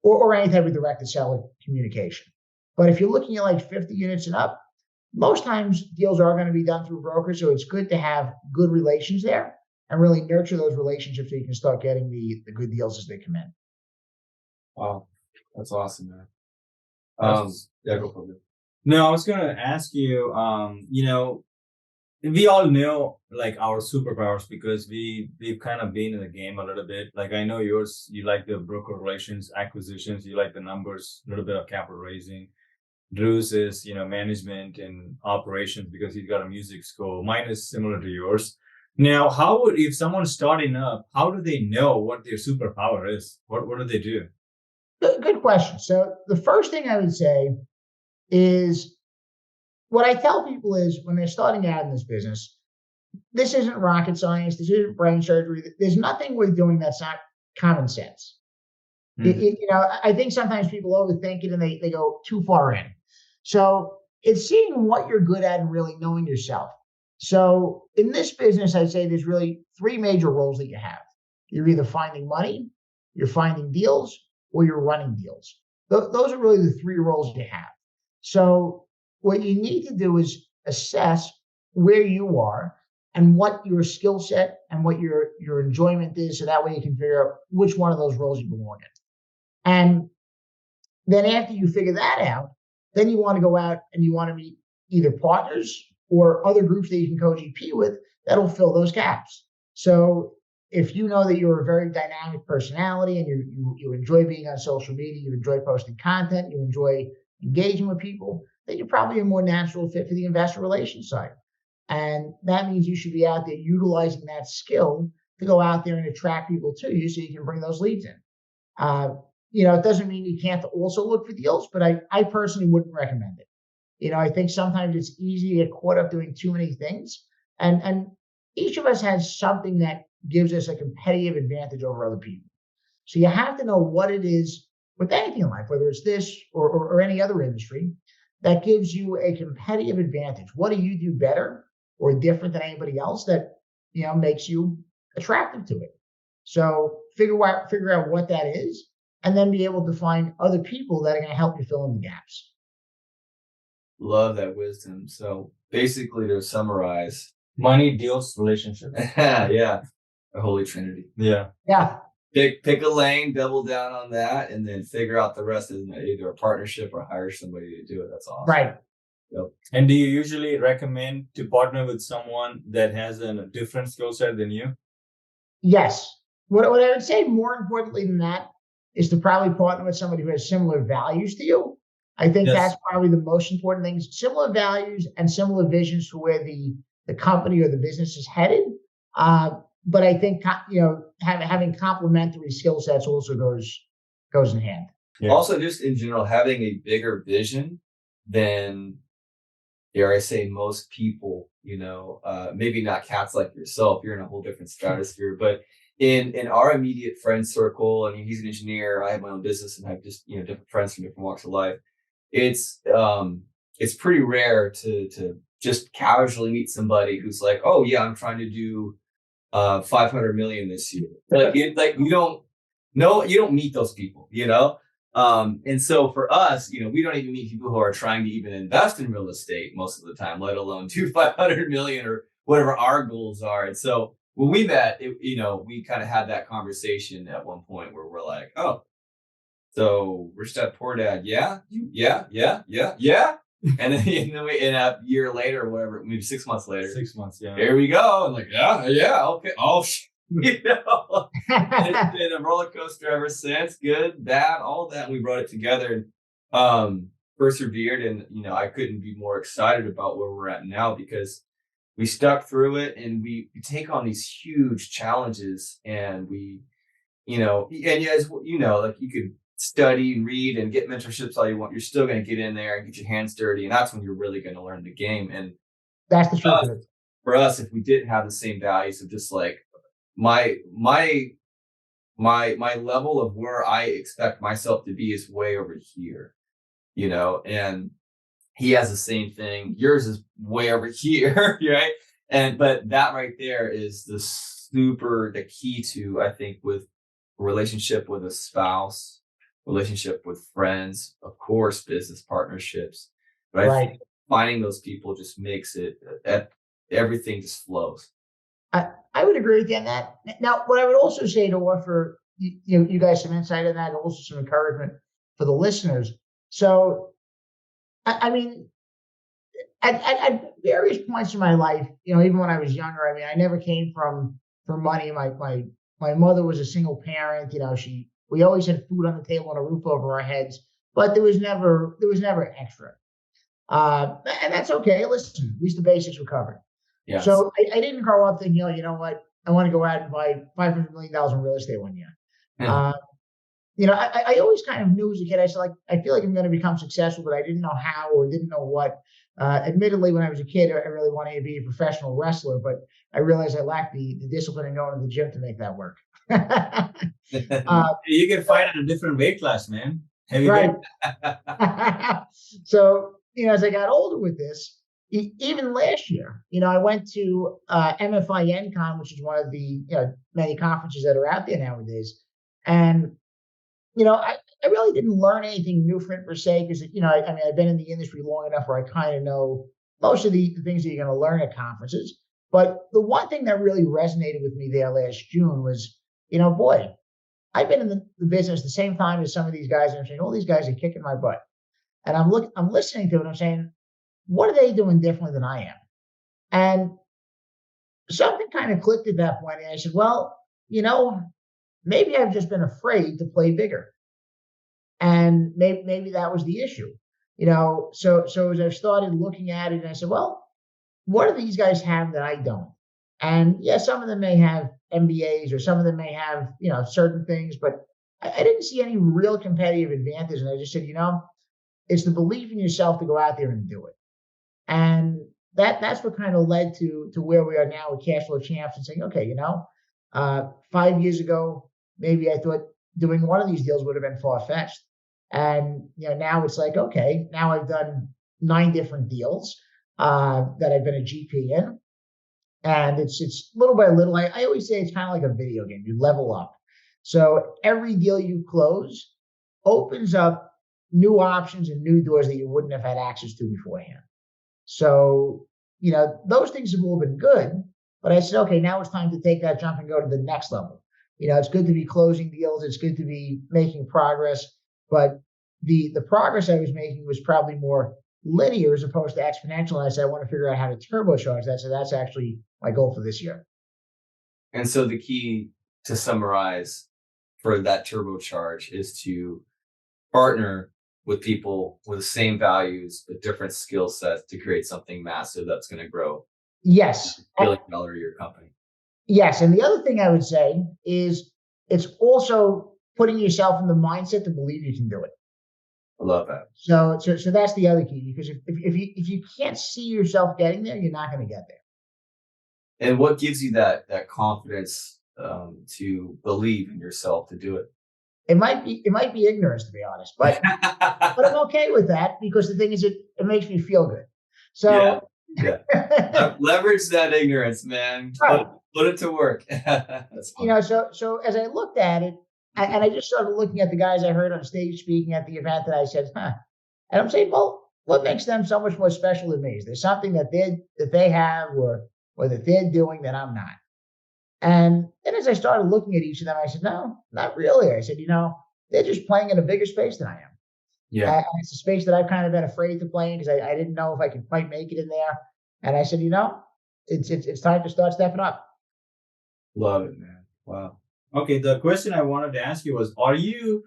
or any type of direct to seller communication. But if you're looking at like 50 units and up, most times deals are going to be done through brokers. So it's good to have good relations there and really nurture those relationships so you can start getting the good deals as they come in. Wow, that's awesome, man. Yeah, go for it. No, I was going to ask you, we all know like our superpowers because we've kind of been in the game a little bit. Like I know yours, you like the broker relations, acquisitions, you like the numbers, a little bit of capital raising. Drew's is, management and operations because he's got a music school. Mine is similar to yours. Now, if someone's starting up, how do they know what their superpower is? What do they do? Good question. So the first thing I would say is what I tell people is when they're starting out in this business, this isn't rocket science. This isn't brain surgery. There's nothing we're doing that's not common sense. Mm-hmm. I think sometimes people overthink it and they go too far in. So it's seeing what you're good at and really knowing yourself. So in this business, I'd say there's really three major roles that you have. You're either finding money, you're finding deals, or you're running deals. Those are really the three roles you have. So what you need to do is assess where you are and what your skill set and what your enjoyment is. So that way you can figure out which one of those roles you belong in. And then after you figure that out, then you want to go out and you want to meet either partners or other groups that you can co-GP with that'll fill those gaps. So if you know that you're a very dynamic personality and you enjoy being on social media, you enjoy posting content, you enjoy engaging with people, then you're probably a more natural fit for the investor relations side. And that means you should be out there utilizing that skill to go out there and attract people to you so you can bring those leads in. It doesn't mean you can't also look for deals, but I personally wouldn't recommend it. I think sometimes it's easy to get caught up doing too many things. And each of us has something that gives us a competitive advantage over other people. So you have to know what it is with anything in life, whether it's this or any other industry, that gives you a competitive advantage. What do you do better or different than anybody else that makes you attractive to it? So figure out what that is, and then be able to find other people that are going to help you fill in the gaps. Love that wisdom. So basically, to summarize, Money, deals, relationships. yeah, the Holy Trinity. Yeah. Yeah. Pick a lane, double down on that, and then figure out the rest of either a partnership or hire somebody to do it. That's awesome. Right. Yep. And do you usually recommend to partner with someone that has a different skill set than you? Yes. What I would say more importantly than that is to probably partner with somebody who has similar values to you. I think Yes. that's probably the most important thing. Similar values and similar visions for where the company or the business is headed. But I think having complementary skill sets also goes in hand. Yeah. Also, just in general, having a bigger vision than, dare I say, most people. Maybe not cats like yourself. You're in a whole different stratosphere, but in our immediate friend circle, I mean, he's an engineer. I have my own business, and I have just different friends from different walks of life. It's pretty rare to just casually meet somebody who's like, oh yeah, I'm trying to do 500 million this year. You don't meet those people, and so for us, we don't even meet people who are trying to even invest in real estate most of the time, let alone do 500 million or whatever our goals are. And so when we met, we kind of had that conversation at one point where we're like, oh, so Rich Dad Poor Dad, yeah, and then in a year later, or whatever, maybe 6 months later, 6 months, yeah. Here we go. And like, yeah, okay. Oh, it's been a roller coaster ever since. Good, bad, all that. And we brought it together and persevered. And I couldn't be more excited about where we're at now, because we stuck through it, and we take on these huge challenges, and we, and as like, you could study and read and get mentorships all you want. You're still going to get in there and get your hands dirty, and that's when you're really going to learn the game. And that's the truth of it. For us, if we didn't have the same values of just like my level of where I expect myself to be is way over here, and he has the same thing. Yours is way over here, right? But that right there is the key to, I think, with a relationship with a spouse, relationship with friends, of course, business partnerships. But I think finding those people just makes it everything just flows. I would agree with you on that. Now, what I would also say to offer you guys some insight on that, and also some encouragement for the listeners. So, I mean, at various points in my life, even when I was younger, I mean, I never came from money. My mother was a single parent. We always had food on the table and a roof over our heads, but there was never extra. And that's okay. Listen, at least the basics were covered. Yes. So I didn't grow up thinking, you know what, I want to go out and buy $500 million in real estate one year. I always kind of knew as a kid, I feel like I'm going to become successful, but I didn't know how or didn't know what. Admittedly, when I was a kid, I really wanted to be a professional wrestler, but I realized I lacked the discipline in going to the gym to make that work. You can fight in a different weight class, man. Right. So, as I got older with this, even last year, I went to MFI NCon, which is one of the many conferences that are out there nowadays. And, I really didn't learn anything new from it per se, because, I've been in the industry long enough where I kind of know most of the things that you're going to learn at conferences. But the one thing that really resonated with me there last June was, boy, I've been in the business the same time as some of these guys, and I'm saying, all these guys are kicking my butt. And I'm listening to it, and I'm saying, what are they doing differently than I am? And something kind of clicked at that point. And I said, well, maybe I've just been afraid to play bigger. And maybe that was the issue. So as I started looking at it, and I said, well, what do these guys have that I don't? And yeah, some of them may have MBAs, or some of them may have, certain things, but I didn't see any real competitive advantage. And I just said, it's the belief in yourself to go out there and do it. And that's what kind of led to where we are now with Cash Flow Champs, and saying, okay, 5 years ago, maybe I thought doing one of these deals would have been far-fetched. And, now it's like, okay, now I've done 9 different deals that I've been a GP in. And it's little by little. I always say it's kind of like a video game. You level up. So every deal you close, opens up new options and new doors that you wouldn't have had access to beforehand. So, those things have all been good, but I said, okay, now it's time to take that jump and go to the next level. It's good to be closing deals. It's good to be making progress, but the progress I was making was probably more linear as opposed to exponential. And I said, I want to figure out how to turbocharge that. So that's actually my goal for this year. And so the key to summarize for that turbocharge is to partner with people with the same values but different skill sets to create something massive that's going to grow. Yes. $1 billion a year company. Yes. And the other thing I would say is it's also putting yourself in the mindset to believe you can do it. I love that. So that's the other key, because if you can't see yourself getting there, you're not going to get there. And what gives you that confidence to believe in yourself to do it? It might be ignorance, to be honest, but I'm okay with that, because the thing is, it makes me feel good. So yeah. Leverage that ignorance, man. Right. Put it to work. That's fun. So as I looked at it, and I just started looking at the guys I heard on stage speaking at the event, that I said, and I'm saying, well, what makes them so much more special than me? Is there something that they have or that they're doing that I'm not? And then as I started looking at each of them, I said, no, not really. I said, they're just playing in a bigger space than I am. Yeah. And it's a space that I've kind of been afraid to play in, because I didn't know if I could quite make it in there. And I said, it's time to start stepping up. Love it, man. Wow. Okay, the question I wanted to ask you was, are you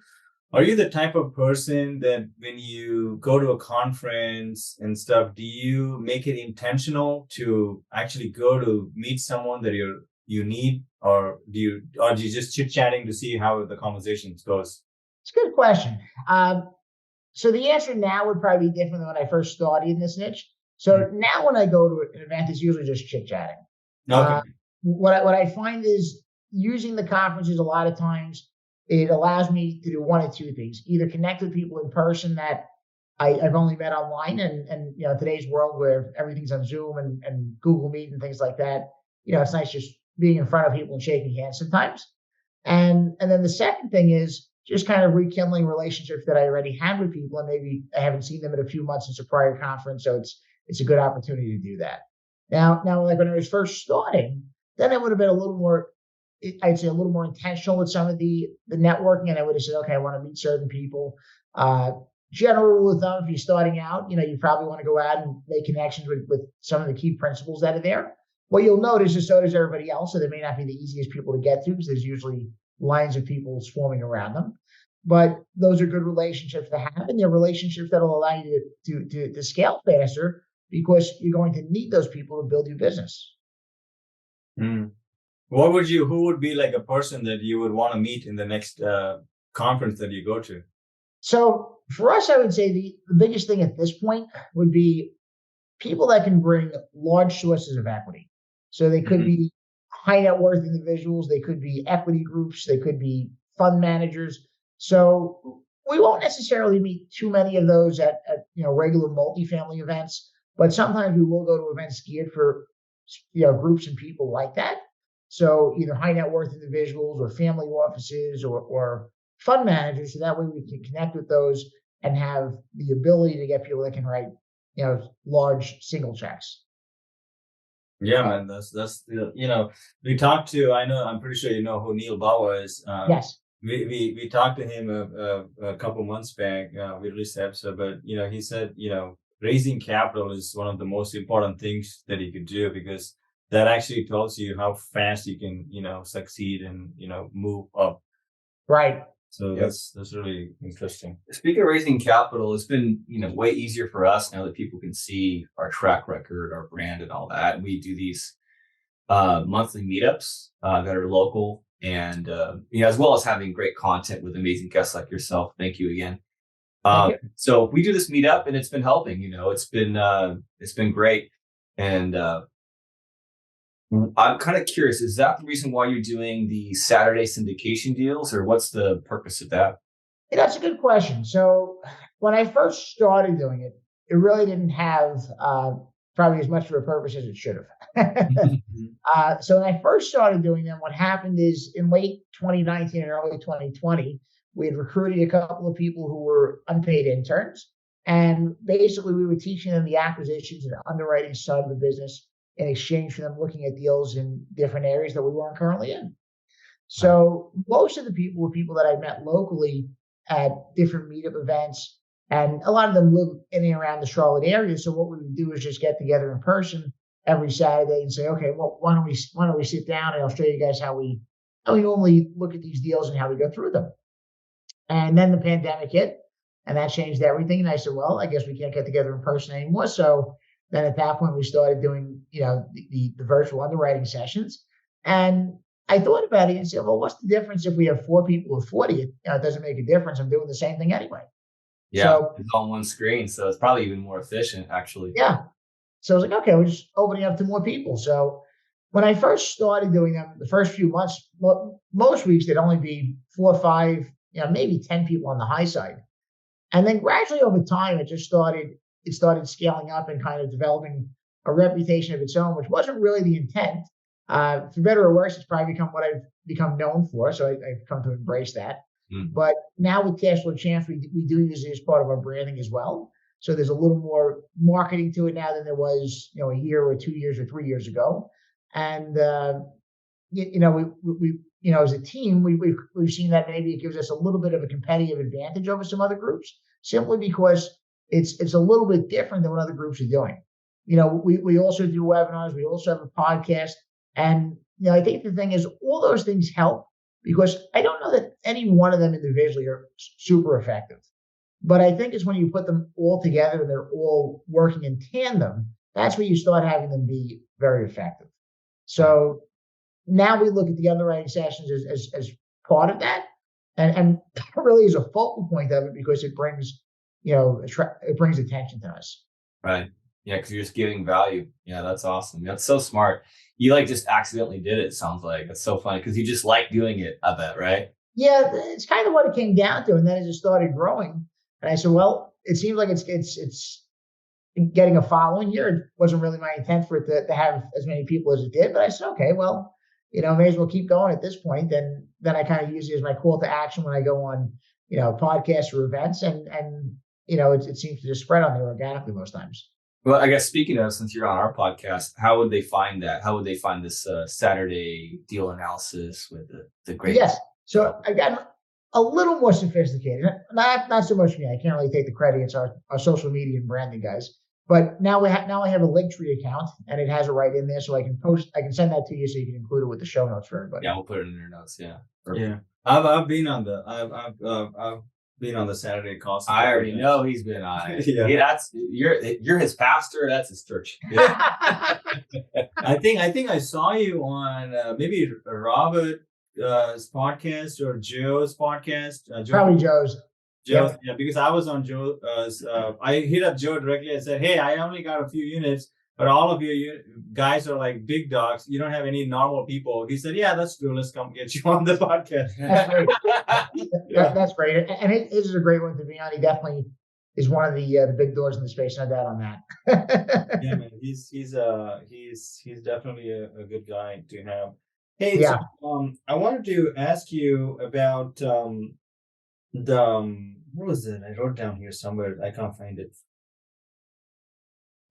the type of person that when you go to a conference and stuff, do you make it intentional to actually go to meet someone that you need, or do you just chit-chatting to see how the conversation goes? It's a good question. So the answer now would probably be different than when I first started in this niche. So now when I go to an event, it's usually just chit-chatting. Okay. What I find is, using the conferences, a lot of times it allows me to do one of two things: either connect with people in person that I've only met online, and today's world where everything's on Zoom and Google Meet and things like that, it's nice just being in front of people and shaking hands sometimes. And then the second thing is just kind of rekindling relationships that I already had with people, and maybe I haven't seen them in a few months since a prior conference, so it's a good opportunity to do that. Now, like when I was first starting, then I would have been a little more, I'd say, a little more intentional with some of the networking, and I would have said, okay, I want to meet certain people. General rule of thumb, if you're starting out, you probably want to go out and make connections with some of the key principles that are there. What you'll notice is, so does everybody else, so they may not be the easiest people to get to, because there's usually lines of people swarming around them. But those are good relationships to have, and they're relationships that will allow you to scale faster, because you're going to need those people to build your business. Who would be like a person that you would want to meet in the next conference that you go to? So for us, I would say the biggest thing at this point would be people that can bring large sources of equity. So they could be high net worth individuals, they could be equity groups, they could be fund managers. So we won't necessarily meet too many of those at regular multifamily events, but sometimes we will go to events geared for groups and people like that. So either high net worth individuals or family offices or fund managers. So that way we can connect with those and have the ability to get people that can write, large single checks. Yeah, man, that's we talked to, I'm pretty sure you know who Neil Bawa is. Yes. We talked to him a couple months back. We released the episode, but he said raising capital is one of the most important things that you could do, because that actually tells you how fast you can succeed and move up. Right. So that's really interesting. Speaking of raising capital, it's been way easier for us now that people can see our track record, our brand, and all that. We do these monthly meetups that are local, and as well as having great content with amazing guests like yourself. Thank you again. So we do this meetup, and it's been helping. It's been great, and I'm kind of curious, is that the reason why you're doing the Saturday syndication deals, or what's the purpose of that? That's a good question. So when I first started doing it, it really didn't have probably as much of a purpose as it should have. So when I first started doing them, what happened is in late 2019 and early 2020, We had recruited a couple of people who were unpaid interns. And basically, we were teaching them the acquisitions and underwriting side of the business in exchange for them looking at deals in different areas that we weren't currently in. So most of the people were people that I met locally at different meetup events, and a lot of them live in and around the Charlotte area. So what we would do is just get together in person every Saturday and say, okay, well, why don't we sit down and I'll show you guys how we normally look at these deals and how we go through them. And then the pandemic hit, and that changed everything. And I said, well, I guess we can't get together in person anymore. So then at that point, we started doing, the virtual underwriting sessions. And I thought about it and said, well, what's the difference if we have 4 people or 40? It doesn't make a difference. I'm doing the same thing anyway. Yeah, So it's on one screen, so it's probably even more efficient, actually. yeah. So I was like, okay, we're just opening up to more people. So when I first started doing them, the first few months, most weeks there'd only be 4 or 5, maybe 10 people on the high side. And then gradually over time, it started scaling up and kind of developing a reputation of its own, which wasn't really the intent. For better or worse, it's probably become what I've become known for. So I've come to embrace that. But now with Cash Flow Champs, we do use it as part of our branding as well. So there's a little more marketing to it now than there was, a year or 2 years or 3 years ago. And we as a team, we've seen that maybe it gives us a little bit of a competitive advantage over some other groups, simply because it's a little bit different than what other groups are doing. We also do webinars, we also have a podcast, and I think the thing is all those things help, because I don't know that any one of them individually are super effective. But I think it's when you put them all together and they're all working in tandem, that's where you start having them be very effective. So now we look at the underwriting sessions as part of that, and really is a focal point of it, because it brings, it brings attention to us. Right. Yeah, because you're just giving value. Yeah, that's awesome. That's so smart. You just accidentally did it. It sounds like that's so funny because you just like doing it. I bet, right? Yeah, it's kind of what it came down to. And then as it started growing, and I said, well, it seems like it's getting a following here. It wasn't really my intent for it to have as many people as it did, but I said, okay, well, may as well keep going at this point. Then I kind of use it as my call to action when I go on, podcasts or events, and it seems to just spread on there organically most times. Well, I guess speaking of, since you're on our podcast, how would they find that? How would they find this Saturday deal analysis with the great? Yes. So I got a little more sophisticated. Not so much me. I can't really take the credit. It's our social media and branding guys. But now I have a Linktree account, and it has it right in there, so I can send that to you, so you can include it with the show notes for everybody. Yeah, we'll put it in their notes. Yeah. Perfect. Yeah. I've been on the Saturday calls. I already know he's been on it. Yeah, you're his pastor. That's his church. Yeah. I think I saw you on maybe Robert's podcast or Joe's podcast. Probably Joe's. Yeah, because I was on Joe. I hit up Joe directly. I said, "Hey, I only got a few units, but all of you guys are like big dogs. You don't have any normal people." He said, "Yeah, that's true. Let's come get you on the podcast." That's great. That's great, and it is a great one to be on. He definitely is one of the big doors in the space. No doubt on that. Yeah, man, he's definitely a good guy to have. Hey, yeah. So, I wanted to ask you about what was it? I wrote down here somewhere. I can't find it.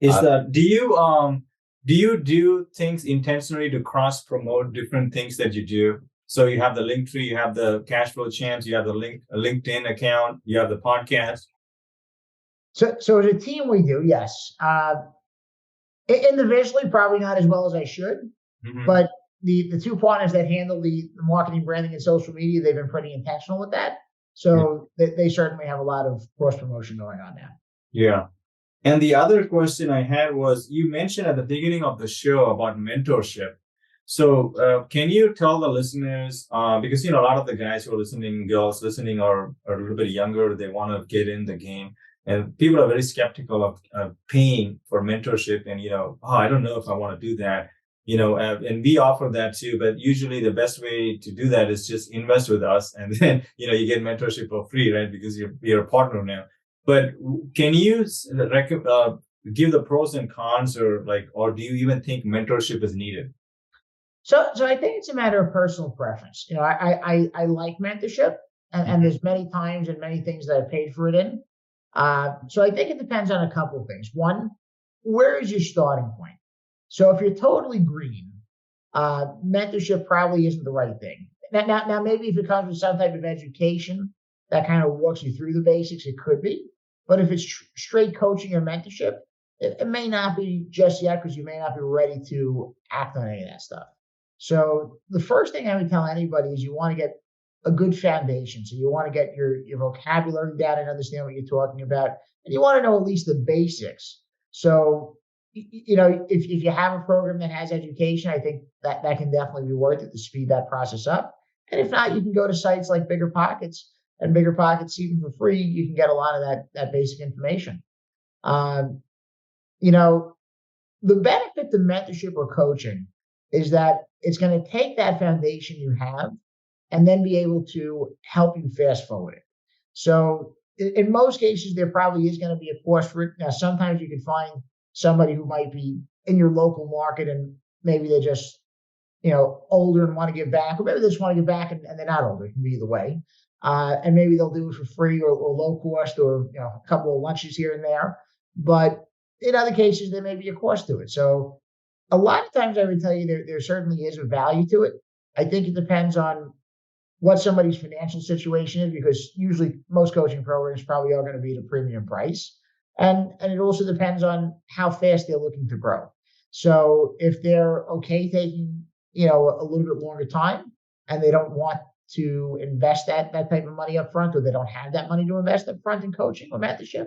Do you do things intentionally to cross promote different things that you do? So you have the Linktree, you have the Cash Flow Champs, you have the LinkedIn account, you have the podcast. So as a team, we do, yes. Individually, probably not as well as I should, but the two partners that handle the marketing, branding, and social media, they've been pretty intentional with that. So they certainly have a lot of cross promotion going on now. Yeah. And the other question I had was, you mentioned at the beginning of the show about mentorship. So can you tell the listeners, because a lot of the guys who are listening, girls listening are a little bit younger, they want to get in the game, and people are very skeptical of paying for mentorship, and I don't know if I want to do that. And we offer that too, but usually the best way to do that is just invest with us, and then you get mentorship for free, right? Because you're a partner now. But can you give the pros and cons, or do you even think mentorship is needed? So I think it's a matter of personal preference. I like mentorship, and there's many times and many things that I paid for it in. So I think it depends on a couple of things. One, where is your starting point? So if you're totally green, mentorship probably isn't the right thing. Now, maybe if it comes with some type of education that kind of walks you through the basics, it could be. But if it's straight coaching or mentorship, it may not be just yet because you may not be ready to act on any of that stuff. So the first thing I would tell anybody is you want to get a good foundation. So you want to get your vocabulary down and understand what you're talking about. And you want to know at least the basics. So, if you have a program that has education, I think that can definitely be worth it to speed that process up. And if not, you can go to sites like Bigger Pockets, and Bigger Pockets, even for free, you can get a lot of that basic information. The benefit to mentorship or coaching is that it's going to take that foundation you have and then be able to help you fast forward it. So in most cases, there probably is going to be a course for it. Now, sometimes you can find somebody who might be in your local market and maybe they're just, older and want to give back, or maybe they just want to give back and they're not older. It can be either way. And maybe they'll do it for free or low cost or, a couple of lunches here and there. But in other cases, there may be a cost to it. So a lot of times I would tell you there certainly is a value to it. I think it depends on what somebody's financial situation is, because usually most coaching programs probably are going to be at a premium price. And it also depends on how fast they're looking to grow. So if they're okay taking, a little bit longer time and they don't want to invest that type of money up front, or they don't have that money to invest up front in coaching or mentorship,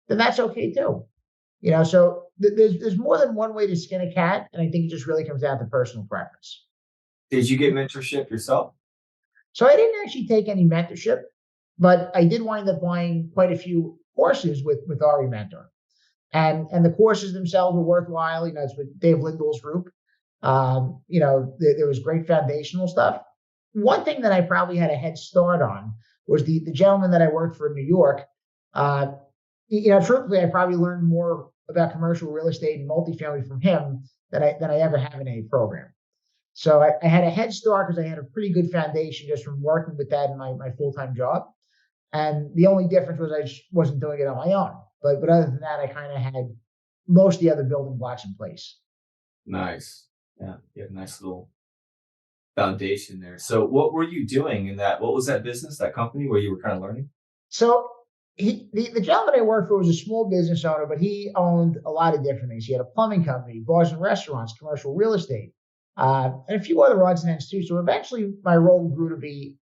then that's okay too. So there's more than one way to skin a cat. And I think it just really comes down to personal preference. Did you get mentorship yourself? So I didn't actually take any mentorship, but I did wind up buying quite a few courses with Ari Mentor. And the courses themselves were worthwhile. It's with Dave Lindahl's group. There was great foundational stuff. One thing that I probably had a head start on was the gentleman that I worked for in New York. Truthfully, I probably learned more about commercial real estate and multifamily from him than I ever have in any program. So I had a head start because I had a pretty good foundation just from working with that in my full-time job. And the only difference was I just wasn't doing it on my own. But other than that, I kind of had most of the other building blocks in place. Nice. Yeah, you have a nice little foundation there. So what were you doing in that? What was that business, that company where you were kind of learning? So the gentleman I worked for was a small business owner, but he owned a lot of different things. He had a plumbing company, bars and restaurants, commercial real estate, and a few other odds and ends too. So eventually my role grew to be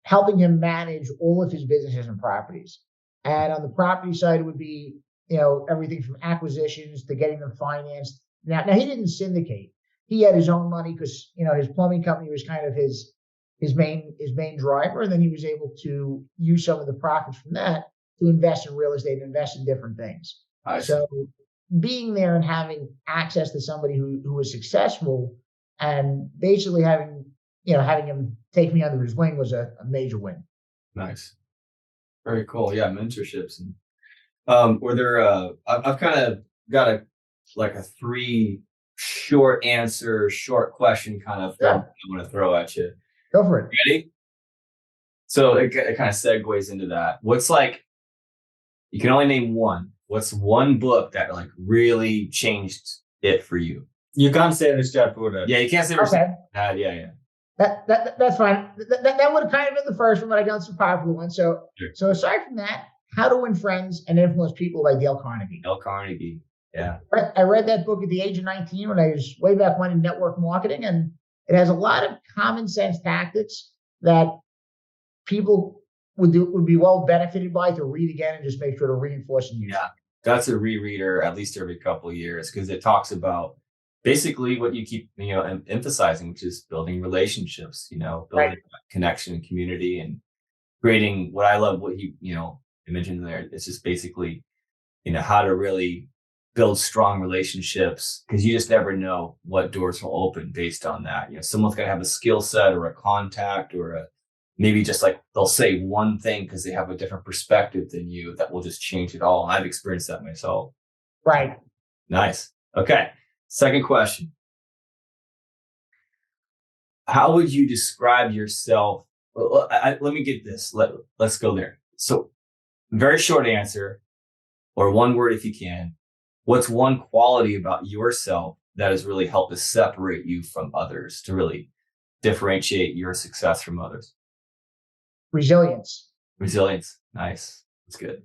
helping him manage all of his businesses and properties. And on the property side, it would be, everything from acquisitions to getting them financed. Now he didn't syndicate. He had his own money because, his plumbing company was kind of his main driver. And then he was able to use some of the profits from that to invest in real estate and invest in different things. So being there and having access to somebody who was successful and basically having him take me under his wing was a major win. Nice. Very cool. Yeah. Mentorships. And were there, I've kind of got a 3 short answer, short question kind of thing I want to throw at you. Go for it. Ready? So it kind of segues into that. What's you can only name one. What's one book that really changed it for you? You can't say Richard Porter. Yeah, you can't say Richard. Yeah. That's fine. That would have kind of been the first one, but I got some popular ones. So aside from that, How to Win Friends and Influence People by Dale Carnegie. Dale Carnegie. Yeah. I read that book at the age of 19 when I was way back when in network marketing, and it has a lot of common sense tactics that people would be well benefited by to read again and just make sure to reinforce and use. Yeah, that's a rereader at least every couple of years because it talks about basically what you keep emphasizing, which is building relationships, building connection and community and creating what I love. What you mentioned there, it's just basically how to really build strong relationships because you just never know what doors will open based on that. Someone's got to have a skill set or a contact or maybe just they'll say one thing because they have a different perspective than you that will just change it all. And I've experienced that myself. Right. Nice. Okay. Second question. How would you describe yourself let me get this. Let's go there. So, very short answer, or one word if you can. What's one quality about yourself that has really helped to separate you from others, to really differentiate your success from others? Resilience. Resilience. Nice. That's good.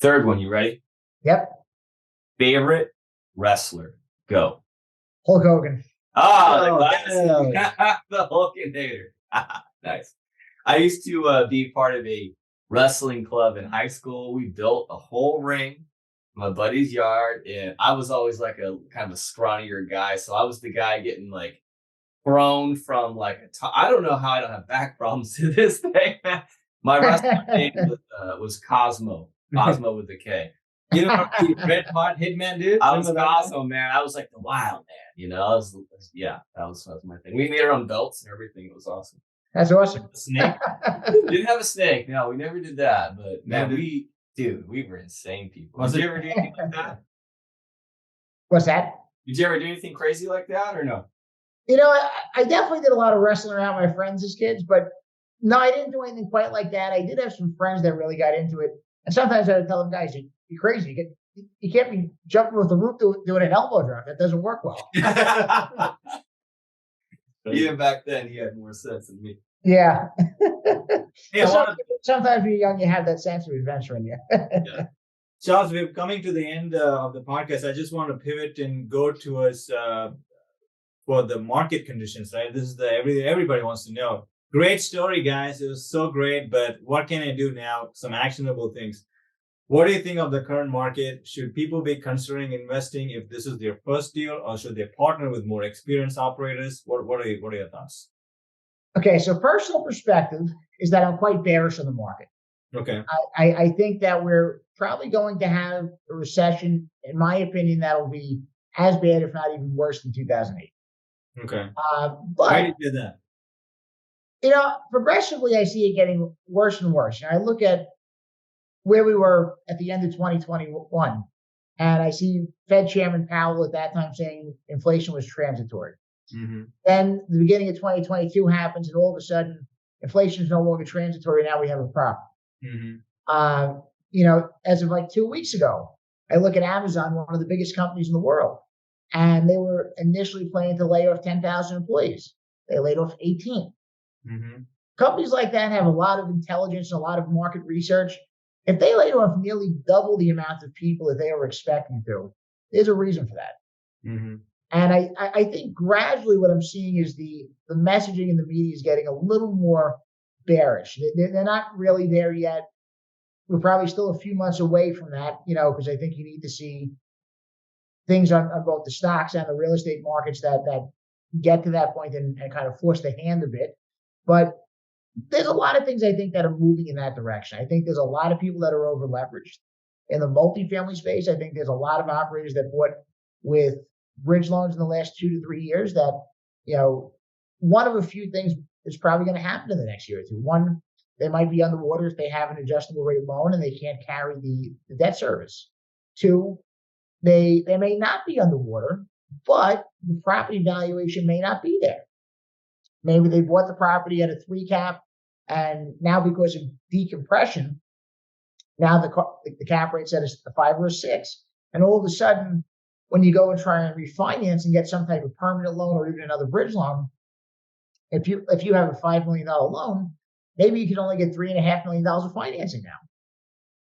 Third one, you ready? Yep. Favorite wrestler? Go. Hulk Hogan. Oh, the Hulkinator. Nice. I used to be part of a wrestling club in high school. We built a whole ring in my buddy's yard, and I was always like a kind of a scrawnier guy. So I was the guy getting like thrown from like I don't know how I don't have back problems to this day. My wrestling name was Cosmo. Cosmo with a K. You know, Red Hot Hitman, dude. I was Cosmo, man. I was like the wild man, I was, yeah, that was my thing. We made our own belts and everything. It was awesome. That's awesome. A snake? Didn't have a snake. No, we never did that. But man, we were insane people. Did you ever do anything like that? What's that? Did you ever do anything crazy like that or no? I definitely did a lot of wrestling around my friends as kids, but no, I didn't do anything quite like that. I did have some friends that really got into it. And sometimes I would tell them, guys, you're crazy. You can't be jumping with the roof doing an elbow drop. That doesn't work well. Even back then, he had more sense than me. Yeah. Yeah, sometimes when you're young, you have that sense of adventure in you. Yeah. Charles, we're coming to the end of the podcast. I just want to pivot and go towards for the market conditions, right? This is everybody wants to know. Great story, guys. It was so great, but what can I do now? Some actionable things. What do you think of the current market? Should people be considering investing if this is their first deal, or should they partner with more experienced operators? What are your thoughts? Okay, so personal perspective is that I'm quite bearish on the market. Okay. I think that we're probably going to have a recession, in my opinion, that'll be as bad, if not even worse, than 2008. Okay. But Why did you do that? Progressively, I see it getting worse and worse. I look at where we were at the end of 2021, and I see Fed Chairman Powell at that time saying inflation was transitory. Mm-hmm. Then the beginning of 2022 happens, and all of a sudden, inflation is no longer transitory. Now we have a problem. Mm-hmm. As of like 2 weeks ago, I look at Amazon, one of the biggest companies in the world, and they were initially planning to lay off 10,000 employees. They laid off 18. Mm-hmm. Companies like that have a lot of intelligence and a lot of market research. If they laid off nearly double the amount of people that they were expecting to, there's a reason for that. Mm-hmm. And I think gradually what I'm seeing is the messaging in the media is getting a little more bearish. They're not really there yet. We're probably still a few months away from that, because I think you need to see things on both the stocks and the real estate markets that get to that point and kind of force the hand a bit. But there's a lot of things I think that are moving in that direction. I think there's a lot of people that are over leveraged in the multifamily space. I think there's a lot of operators that bought with bridge loans in the last 2 to 3 years that, one of a few things is probably going to happen in the next year or two. One, they might be underwater if they have an adjustable rate loan and they can't carry the debt service. Two, they may not be underwater, but the property valuation may not be there. Maybe they bought the property at a 3 cap, and now because of decompression, now the cap rate's at a 5 or a 6. And all of a sudden, when you go and try and refinance and get some type of permanent loan or even another bridge loan, if you have a $5 million loan, maybe you can only get $3.5 million of financing now.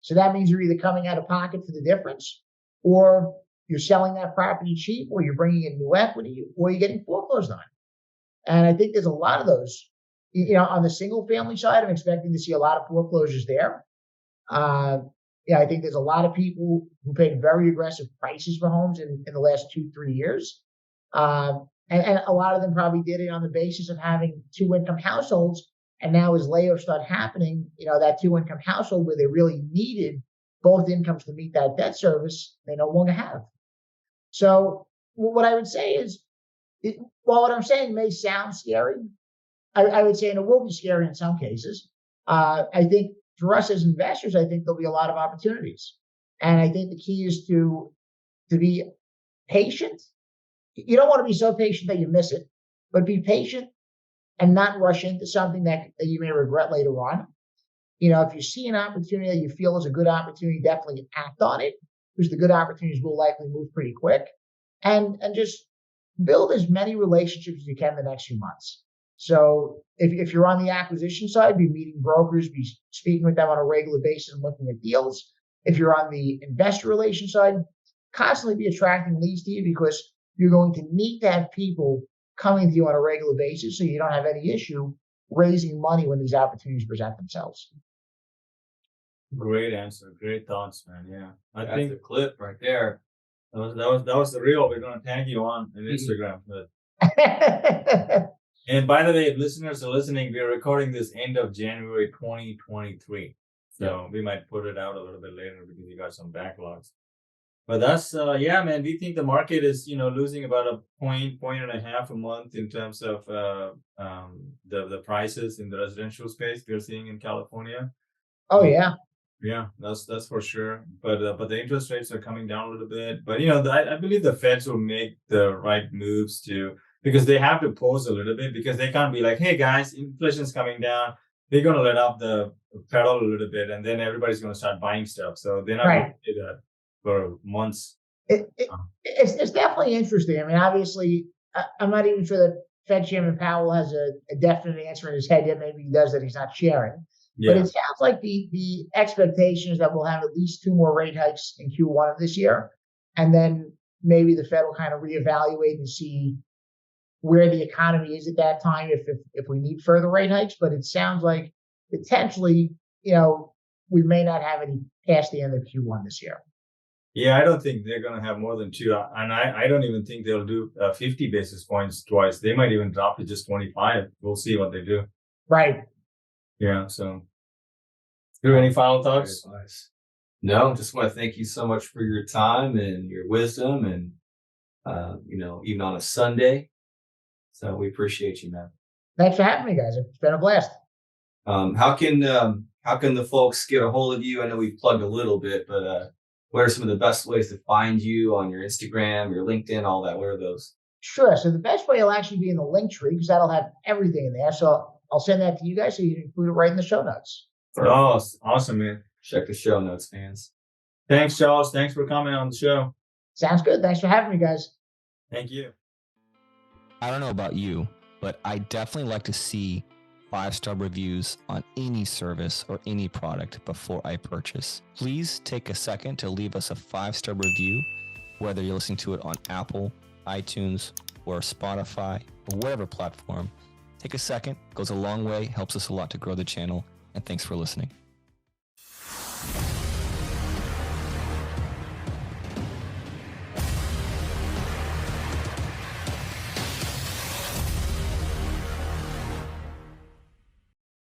So that means you're either coming out of pocket for the difference, or you're selling that property cheap, or you're bringing in new equity, or you're getting foreclosed on. And I think there's a lot of those. On the single family side, I'm expecting to see a lot of foreclosures there. I think there's a lot of people who paid very aggressive prices for homes in the last 2-3 years. And a lot of them probably did it on the basis of having 2-income households. And now as layoffs start happening, that 2-income household where they really needed both incomes to meet that debt service, they no longer have. So what I would say is, while what I'm saying may sound scary, I would say, and it will be scary in some cases, I think for us as investors, I think there'll be a lot of opportunities. And I think the key is to be patient. You don't want to be so patient that you miss it, but be patient and not rush into something that you may regret later on. If you see an opportunity that you feel is a good opportunity, definitely act on it, because the good opportunities will likely move pretty quick. And just build as many relationships as you can the next few months. So if you're on the acquisition side, be meeting brokers, be speaking with them on a regular basis and looking at deals. If you're on the investor relations side, constantly be attracting leads to you, because you're going to need to have people coming to you on a regular basis so you don't have any issue raising money when these opportunities present themselves. Great answer. Great thoughts, man. Yeah. That's the clip right there. That was the reel. We're gonna tag you on Instagram. And by the way, if listeners are listening, we're recording this end of January 2023. So we might put it out a little bit later because we got some backlogs. But that's man, we think the market is, losing about a point and a half a month in terms of the prices in the residential space we're seeing in California. Oh yeah. Yeah, that's for sure. But the interest rates are coming down a little bit. But I believe the Feds will make the right moves because they have to pause a little bit, because they can't be like, hey guys, inflation's coming down. They're gonna let off the pedal a little bit, and then everybody's gonna start buying stuff. So they're not gonna do that for months. It's definitely interesting. I mean, obviously, I'm not even sure that Fed Chairman Powell has a definite answer in his head yet. Maybe he does that he's not sharing. Yeah. But it sounds like the expectation is that we'll have at least 2 more rate hikes in Q1 of this year. And then maybe the Fed will kind of reevaluate and see where the economy is at that time, if we need further rate hikes. But it sounds like potentially, we may not have any past the end of Q1 this year. Yeah, I don't think they're going to have more than 2. And I don't even think they'll do 50 basis points twice. They might even drop to just 25. We'll see what they do. Right. Yeah. So, do any final thoughts? No, just want to thank you so much for your time and your wisdom, and even on a Sunday. So we appreciate you, man. Thanks for having me, guys. It's been a blast. How can the folks get a hold of you? I know we've plugged a little bit, but what are some of the best ways to find you on your Instagram, your LinkedIn, all that? What are those? Sure. So the best way will actually be in the link tree, because that'll have everything in there. So I'll send that to you guys so you can include it right in the show notes. Oh, awesome, man. Check the show notes, fans. Thanks, Charles. Thanks for coming on the show. Sounds good. Thanks for having me, guys. Thank you. I don't know about you, but I definitely like to see 5-star reviews on any service or any product before I purchase. Please take a second to leave us a 5-star review, whether you're listening to it on Apple, iTunes, or Spotify, or whatever platform. Take a second, goes a long way, helps us a lot to grow the channel, and thanks for listening.